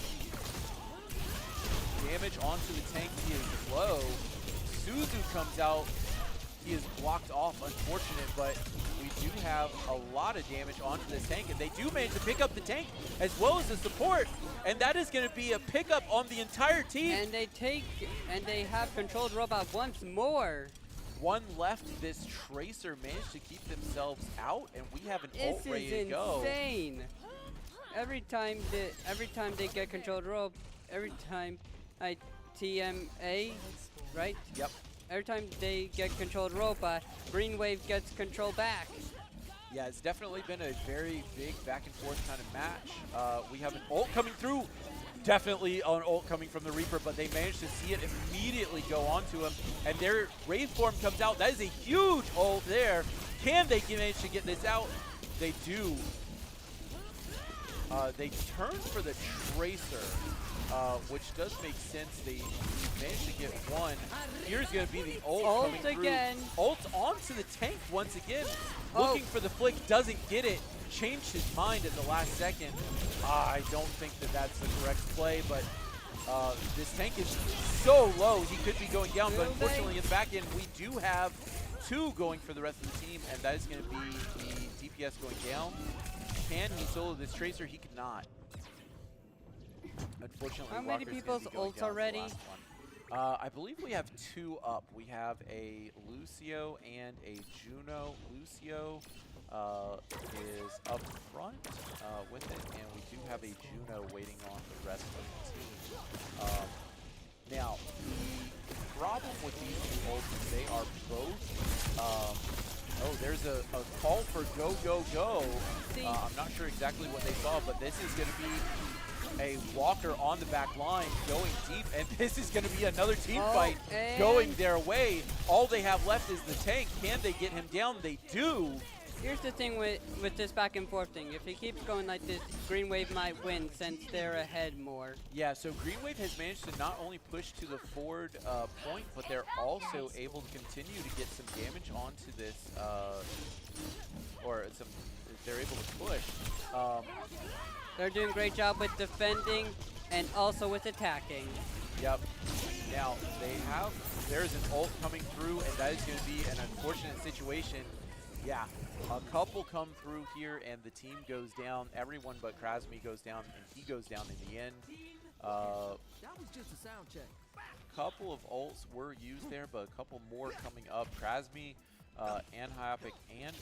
[SPEAKER 1] Damage onto the tank is low. Suzu comes out He is blocked off, unfortunate, but we do have a lot of damage onto this tank, and they do manage to pick up the tank as well as the support, and that is going to be a pickup on the entire team.
[SPEAKER 2] And they have controlled robot once more.
[SPEAKER 1] One left. This Tracer managed to keep themselves out, and we have an ult ready to go.
[SPEAKER 2] This is insane. Every time they get controlled rope, every time TMA, right?
[SPEAKER 1] Yep.
[SPEAKER 2] Every time they get controlled robot, Green Wave gets control back.
[SPEAKER 1] Yeah, it's definitely been a very big back and forth kind of match. We have an ult coming through. Definitely an ult coming from the Reaper, but they managed to see it immediately go onto him, and their Wraith form comes out. That is a huge ult there. Can they manage to get this out? They do. They turn for the Tracer, which does make sense. They managed to get one. Here's going to be the ult coming through.
[SPEAKER 2] Again.
[SPEAKER 1] Ult onto the tank once again. Looking for the flick, doesn't get it. Changed his mind at the last second. I don't think that that's the correct play, but this tank is so low. He could be going down, but unfortunately in the back end, we do have two going for the rest of the team, and that is going to be the DPS going down. Can he solo this Tracer? He could not. Unfortunately,
[SPEAKER 2] how many people's ults already?
[SPEAKER 1] I believe we have two up. We have a Lucio and a Juno. Lucio is up front with it, and we do have a Juno waiting on the rest of the team. Now, the problem with these two ults is they are both oh, there's a call for go, go, go. I'm not sure exactly what they saw, but this is going to be a Walker on the back line going deep, and this is going to be another team fight going their way. All they have left is the tank. Can they get him down? They do.
[SPEAKER 2] Here's the thing with this back and forth thing. If he keeps going like this, Green Wave might win since they're ahead more.
[SPEAKER 1] Yeah, so Green Wave has managed to not only push to the forward point, but they're also able to continue to get some damage onto this, they're able to push.
[SPEAKER 2] They're doing a great job with defending and also with attacking.
[SPEAKER 1] Yep. Now, there's an ult coming through, and that is going to be an unfortunate situation. Yeah, a couple come through here, and the team goes down. Everyone but Krasmi goes down, and he goes down in the end.
[SPEAKER 3] That was just a sound check.
[SPEAKER 1] Couple of ults were used there, but a couple more coming up. Krasmi, Anhyopic, and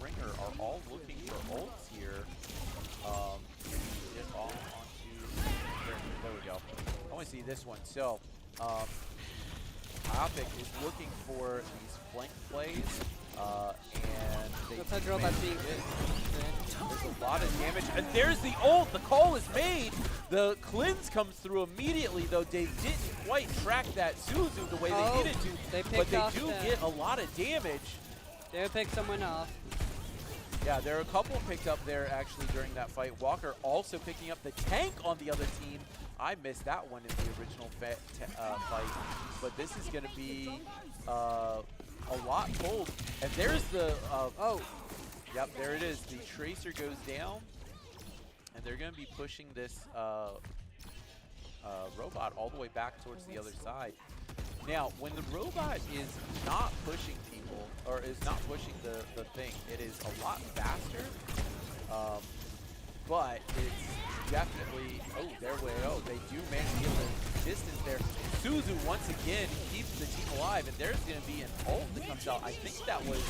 [SPEAKER 1] Ringer are all looking for ults here. Get all onto there we go. I want to see this one. So, Anhyopic is looking for these flank plays. And there's a lot of damage, and there's the ult. The call is made. The cleanse comes through immediately, though they didn't quite track that Suzu the way they needed to, but they do get a lot of damage.
[SPEAKER 2] They pick someone off.
[SPEAKER 1] Yeah, there are a couple picked up there actually during that fight. Walker also picking up the tank on the other team. I missed that one in the original fight, but this is going to be a lot cold. And there's the yep, there it is. The Tracer goes down, and they're going to be pushing this robot all the way back towards the other side. Now, when the robot is not pushing people, or is not pushing the thing, it is a lot faster, but it's definitely, there we go. They do manage to get the distance there. Suzu once again keeps the team alive, and there's going to be an ult that comes out. I think that was,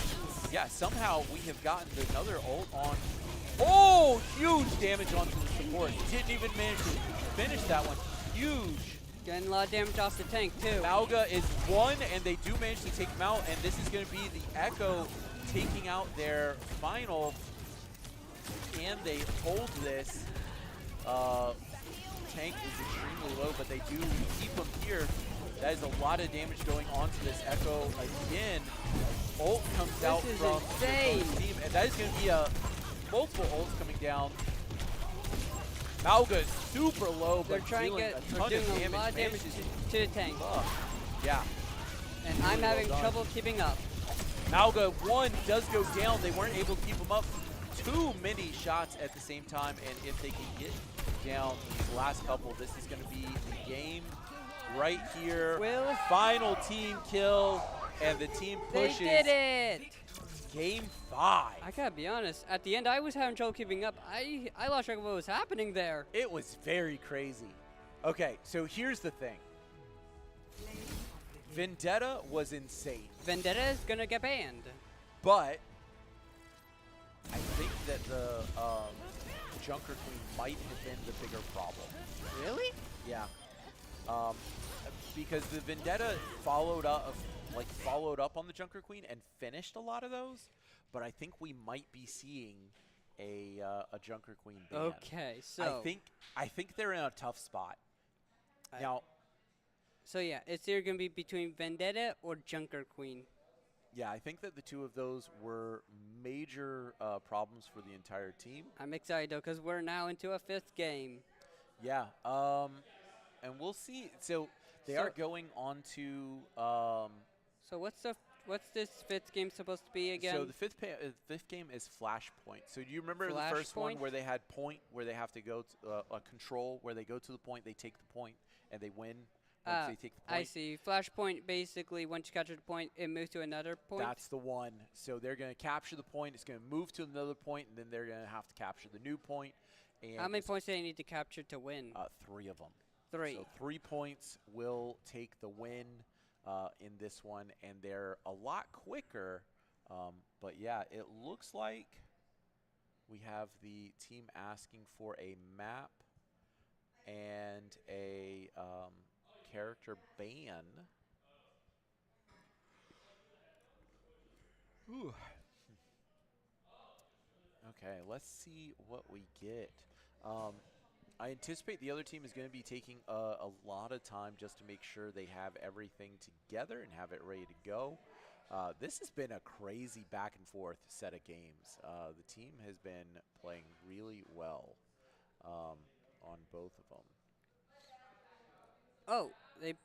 [SPEAKER 1] yeah, somehow we have gotten another ult on. Oh, huge damage onto the support. Didn't even manage to finish that one. Huge.
[SPEAKER 2] Getting a lot of damage off the tank, too.
[SPEAKER 1] Mauga is one, and they do manage to take him out, and this is going to be the Echo taking out their final. Can they hold this? Tank is extremely low, but they do keep him here. That is a lot of damage going onto this Echo again. Ult comes out from the team, and that is going to be multiple ults coming down. Mauga is super low, but
[SPEAKER 2] they're trying
[SPEAKER 1] dealing
[SPEAKER 2] to get, doing a lot of damage to the tank.
[SPEAKER 1] Yeah.
[SPEAKER 2] And I'm having trouble keeping up.
[SPEAKER 1] Mauga, one does go down. They weren't able to keep him up. Too many shots at the same time, and if they can get down these last couple, this is going to be the game right here. Final team kill. and the team
[SPEAKER 2] They
[SPEAKER 1] pushes
[SPEAKER 2] did it!
[SPEAKER 1] game 5.
[SPEAKER 2] I gotta be honest. At the end, I was having trouble keeping up. I lost track of what was happening there.
[SPEAKER 1] It was very crazy. Okay, so here's the thing. Vendetta was insane,
[SPEAKER 2] Vendetta is gonna get banned.
[SPEAKER 1] but I think that the Junker Queen might have been the bigger problem.
[SPEAKER 2] Really?
[SPEAKER 1] Yeah, because the Vendetta followed up on the Junker Queen and finished a lot of those, but I think we might be seeing a Junker Queen ban.
[SPEAKER 2] Okay, so
[SPEAKER 1] I think they're in a tough spot. Now,
[SPEAKER 2] so yeah, it's either gonna be between Vendetta or Junker Queen.
[SPEAKER 1] yeah, I think that the two of those were major problems for the entire team.
[SPEAKER 2] I'm excited though, cause we're now into a 5th game.
[SPEAKER 1] Yeah, and we'll see. So they are going on to.
[SPEAKER 2] So what's this 5th game supposed to be again?
[SPEAKER 1] So the fifth game is Flashpoint. So do you remember the first one
[SPEAKER 2] Flashpoint?
[SPEAKER 1] where they had point, where they have to go to a control, where they go to the point, they take the point, and they win once they take the point?
[SPEAKER 2] I see. Flashpoint basically, once you capture the point, it moves to another point.
[SPEAKER 1] That's the one. So they're going to capture the point. It's going to move to another point, and then they're going to have to capture the new point. And
[SPEAKER 2] How many points do they need to capture to win?
[SPEAKER 1] 3 of them.
[SPEAKER 2] 3.
[SPEAKER 1] So 3 points will take the win in this one, and they're a lot quicker. But yeah, it looks like we have the team asking for a map and a character ban. Ooh. Okay, let's see what we get. I anticipate the other team is going to be taking a lot of time just to make sure they have everything together and have it ready to go. This has been a crazy back and forth set of games. The team has been playing really well on both of them.
[SPEAKER 2] Oh, they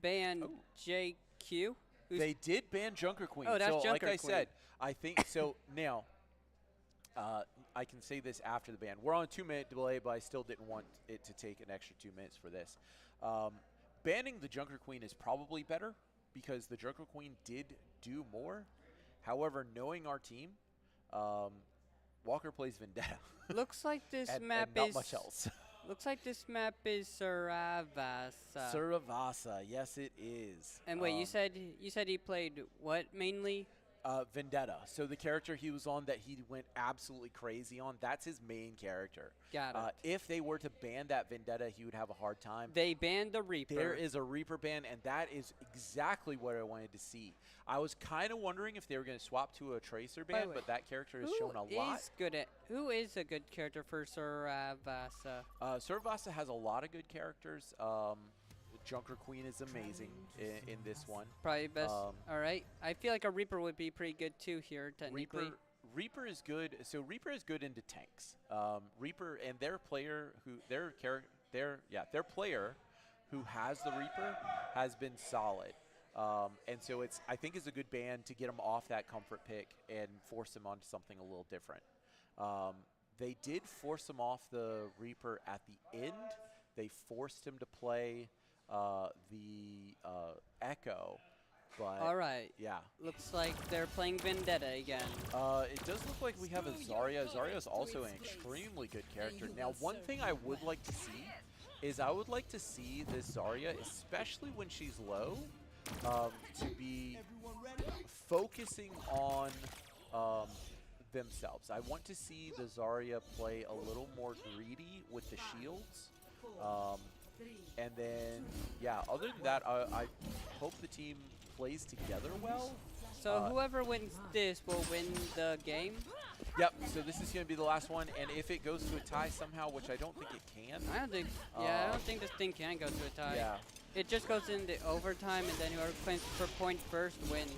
[SPEAKER 2] banned JQ?
[SPEAKER 1] They did ban Junker Queen.
[SPEAKER 2] Oh, that's
[SPEAKER 1] so
[SPEAKER 2] Junker
[SPEAKER 1] like I
[SPEAKER 2] Queen.
[SPEAKER 1] said, I think so now. I can say this after the ban. We're on a 2-minute delay, but I still didn't want it to take an extra 2 minutes for this. Banning the Junker Queen is probably better because the Junker Queen did do more. However, knowing our team, Walker plays Vendetta.
[SPEAKER 2] Looks like this
[SPEAKER 1] and
[SPEAKER 2] map
[SPEAKER 1] not
[SPEAKER 2] is
[SPEAKER 1] much else.
[SPEAKER 2] Looks like this map is Saravasa.
[SPEAKER 1] Saravasa, yes it is.
[SPEAKER 2] And wait, you said he played what mainly?
[SPEAKER 1] Vendetta. So the character he was on that he went absolutely crazy on, that's his main character.
[SPEAKER 2] Got it.
[SPEAKER 1] If they were to ban that Vendetta, he would have a hard time.
[SPEAKER 2] They banned the Reaper.
[SPEAKER 1] There is a Reaper ban, and that is exactly what I wanted to see. I was kind of wondering if they were going to swap to a Tracer ban, but that character has shown a lot.
[SPEAKER 2] Who is a good character for Saravasa?
[SPEAKER 1] Saravasa has a lot of good characters. Junker Queen is amazing in this one.
[SPEAKER 2] Probably best. All right. I feel like a Reaper would be pretty good too here, technically.
[SPEAKER 1] Reaper is good. So Reaper is good into tanks. Reaper and their player their player who has the Reaper has been solid. And so I think it's a good ban to get him off that comfort pick and force him onto something a little different. They did force him off the Reaper at the end. They forced him to play the Echo, but
[SPEAKER 2] all right.
[SPEAKER 1] Yeah.
[SPEAKER 2] Looks like they're playing Vendetta again.
[SPEAKER 1] It does look like we have a Zarya. Zarya is also an extremely good character. Now, one thing I would like to see is I would like to see this Zarya, especially when she's low, to be focusing on themselves. I want to see the Zarya play a little more greedy with the shields. And then, yeah, other than that, I hope the team plays together well.
[SPEAKER 2] So whoever wins this will win the game?
[SPEAKER 1] Yep, so this is going to be the last one, and if it goes to a tie somehow, which I don't think it can.
[SPEAKER 2] I don't think this thing can go to a tie.
[SPEAKER 1] Yeah.
[SPEAKER 2] It just goes into overtime, and then whoever claims for point first wins.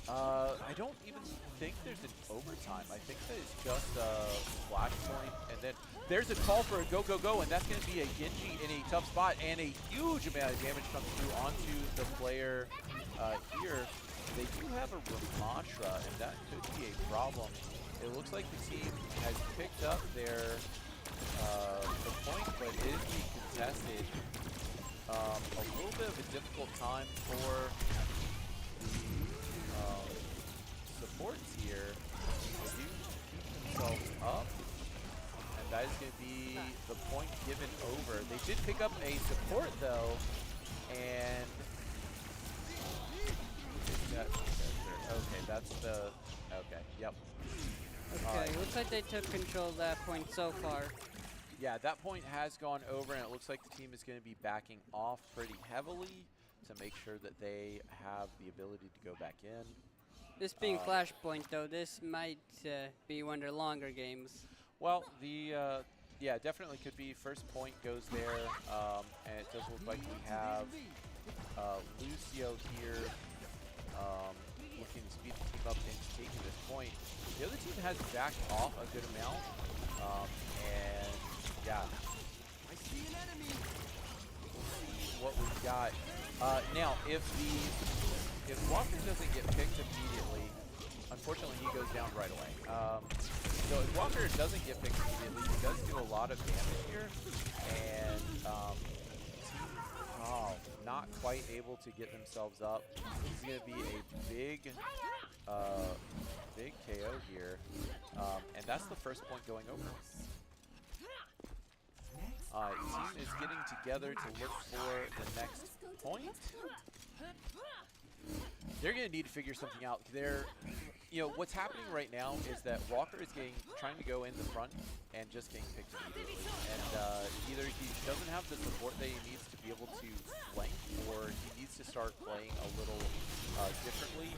[SPEAKER 1] I don't even think there's an overtime. I think that it's just a flashpoint, and then there's a call for a go, go, go, and that's going to be a Genji in a tough spot, and a huge amount of damage comes through onto the player here. They do have a Ramatra, and that could be a problem. It looks like the team has picked up their the point, but it is being contested. A little bit of a difficult time for the supports here. They do keep themselves up. And that is going to be the point given over. They did pick up a support though. And okay, that's the okay. Yep.
[SPEAKER 2] Okay, looks like they took control of that point so far.
[SPEAKER 1] Yeah, that point has gone over, and it looks like the team is going to be backing off pretty heavily to make sure that they have the ability to go back in.
[SPEAKER 2] This being Flashpoint, though, this might be one of their longer games.
[SPEAKER 1] Well, yeah, definitely could be. First point goes there, and it does look like we have Lucio here looking to speed the team up into taking this point. The other team has backed off a good amount, and yeah.
[SPEAKER 3] I see an enemy.
[SPEAKER 1] We'll see what we've got. Now, if Walker doesn't get picked immediately, unfortunately he goes down right away. So if Walker doesn't get picked immediately, he does do a lot of damage here, and not quite able to get themselves up. This is going to be a big KO here, and that's the first point going over. Team is getting together to look for the next point. They're going to need to figure something out. What's happening right now is that Walker is trying to go in the front and just getting picked immediately. And either he doesn't have the support that he needs to be able to flank, or he needs to start playing a little differently.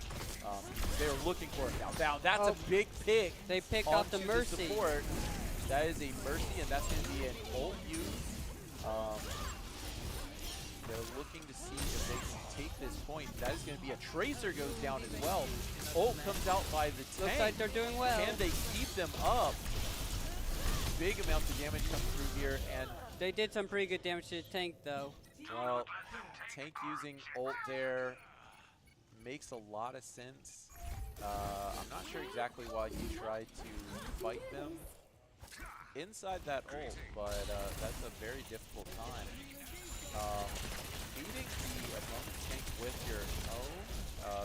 [SPEAKER 1] They're looking for it now. Now that's a big pick.
[SPEAKER 2] They picked off the Mercy.
[SPEAKER 1] Support. That is a Mercy, and that's going to be an ult use. They're looking to see if they can take this point. That is going to be a Tracer goes down as well. Ult comes out by the tank.
[SPEAKER 2] Looks like they're doing well.
[SPEAKER 1] Can they keep them up? Big amounts of damage come through here, and
[SPEAKER 2] they did some pretty good damage to the tank, though.
[SPEAKER 1] Well, tank using ult there makes a lot of sense. I'm not sure exactly why he tried to fight them inside that ult, but that's a very difficult time. Beating the opponent's tank with your own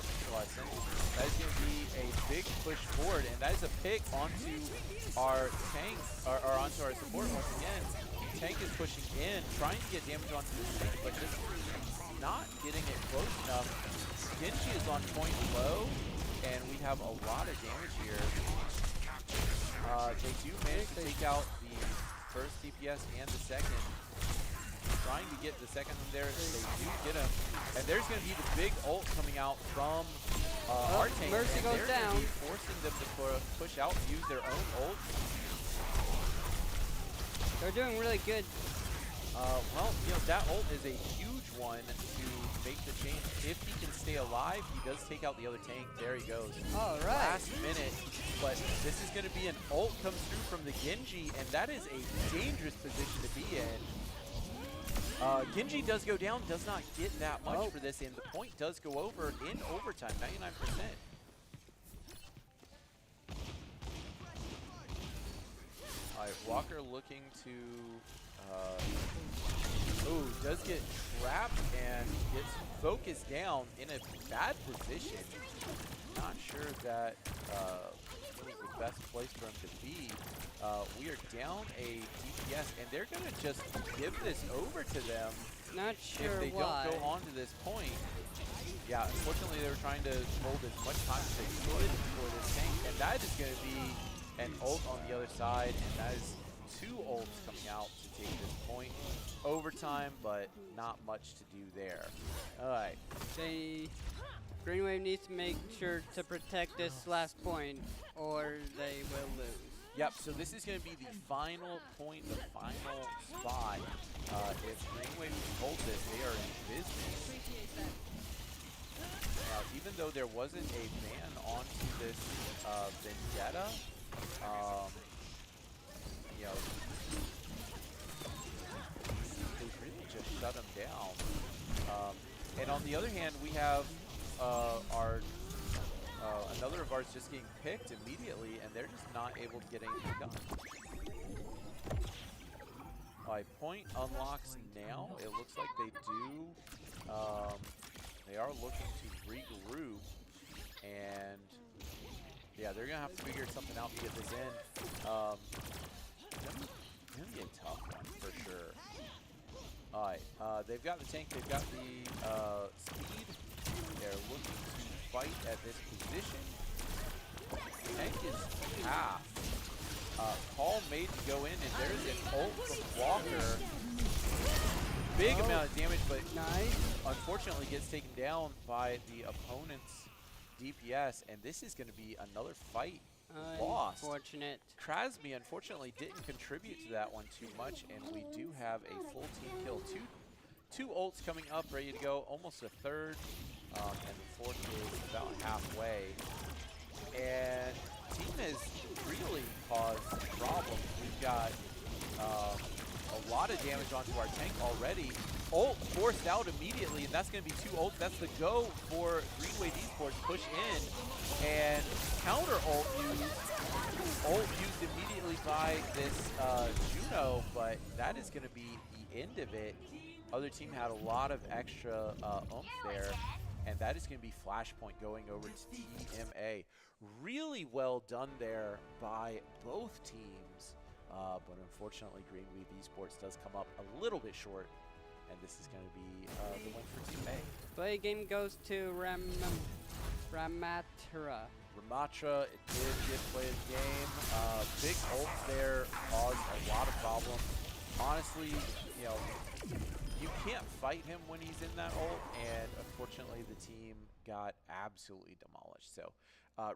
[SPEAKER 1] makes a lot of sense. That is going to be a big push forward, and that is a pick onto our tank, or onto our support once again. Tank is pushing in, trying to get damage onto this tank, but just not getting it close enough. Genji is on point low, and we have a lot of damage here. They do manage to take out the first DPS and the second. Trying to get the second one there, they do get him. And there's going to be the big ult coming out from our tank.
[SPEAKER 2] Mercy
[SPEAKER 1] and
[SPEAKER 2] goes
[SPEAKER 1] they're
[SPEAKER 2] down.
[SPEAKER 1] Be forcing them to push out and use their own ult.
[SPEAKER 2] They're doing really good.
[SPEAKER 1] Well, that ult is a huge one to make the change. If he can stay alive, he does take out the other tank. There he goes.
[SPEAKER 2] All right.
[SPEAKER 1] Last minute, but this is going to be an ult comes through from the Genji, and that is a dangerous position to be in. Genji does go down, does not get that much for this, and the point does go over in overtime, 99%. All right, Walker looking to, does get trapped and gets focused down in a bad position. Not sure that was the best place for him to be. We are down a DPS, and they're going to just give this over to them.
[SPEAKER 2] Not sure
[SPEAKER 1] if they
[SPEAKER 2] why.
[SPEAKER 1] don't go on to this point. Yeah, unfortunately, they were trying to hold as much time as they could for this tank, and that is going to be an ult on the other side, and that is 2 ults coming out to take this point. Overtime, but not much to do there. All right.
[SPEAKER 2] Green Wave needs to make sure to protect this last point, or they will lose.
[SPEAKER 1] Yep, so this is going to be the final point, the final spot. If Green Wave hold this, they are in business. Even though there wasn't a ban onto this Vendetta, they really just shut him down. And on the other hand, we have another of ours just getting picked immediately, and they're just not able to get anything done. Point unlocks now. It looks like they do. They are looking to regroup. And yeah, they're gonna have to figure something out to get this in. Gonna be a tough one for sure. All right, they've got the tank, they've got the speed. They're looking to fight at this position. Tank is half. Call made to go in, and there's an ult from Walker. Big amount of damage, but
[SPEAKER 2] Nice.
[SPEAKER 1] unfortunately gets taken down by the opponent's DPS, and this is going to be another fight lost.
[SPEAKER 2] Unfortunate.
[SPEAKER 1] Krasmi unfortunately didn't contribute to that one too much, and we do have a full team kill. Two ults coming up, ready to go, almost a third, and the fourth is about halfway. And team has really caused problems. We've got a lot of damage onto our tank already. Ult forced out immediately, and that's going to be 2 ults. That's the go for Wave Esports. Push in, and counter ult used immediately by this Juno, but that is going to be the end of it. Other team had a lot of extra oomph there, and that is going to be Flashpoint going over to TMA. Really well done there by both teams, but unfortunately Green Wave Esports does come up a little bit short, and this is going to be the win for Team A.
[SPEAKER 2] Play game goes to Ramatra.
[SPEAKER 1] Ramatra did get play of the game. Big ult there caused a lot of problems. Honestly, you know, you can't fight him when he's in that ult, and unfortunately the team got absolutely demolished. So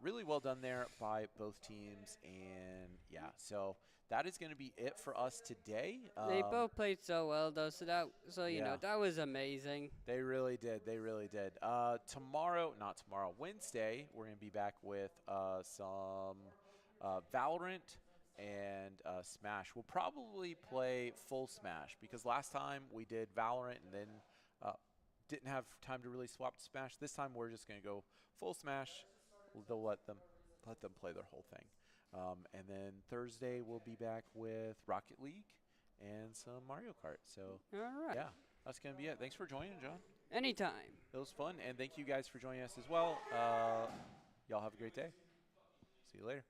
[SPEAKER 1] really well done there by both teams, and yeah, so that is going to be it for us today.
[SPEAKER 2] They both played so well, though, so you know, that was amazing.
[SPEAKER 1] They really did. They really did. Wednesday, we're going to be back with some Valorant and Smash. We'll probably play full Smash because last time we did Valorant and then didn't have time to really swap to Smash. This time we're just going to go full Smash. They'll let them play their whole thing. And then Thursday we'll be back with Rocket League and some Mario Kart. So
[SPEAKER 2] All right.
[SPEAKER 1] yeah, that's going to be it. Thanks for joining, John.
[SPEAKER 2] Anytime.
[SPEAKER 1] It was fun, and thank you guys for joining us as well. Y'all have a great day. See you later.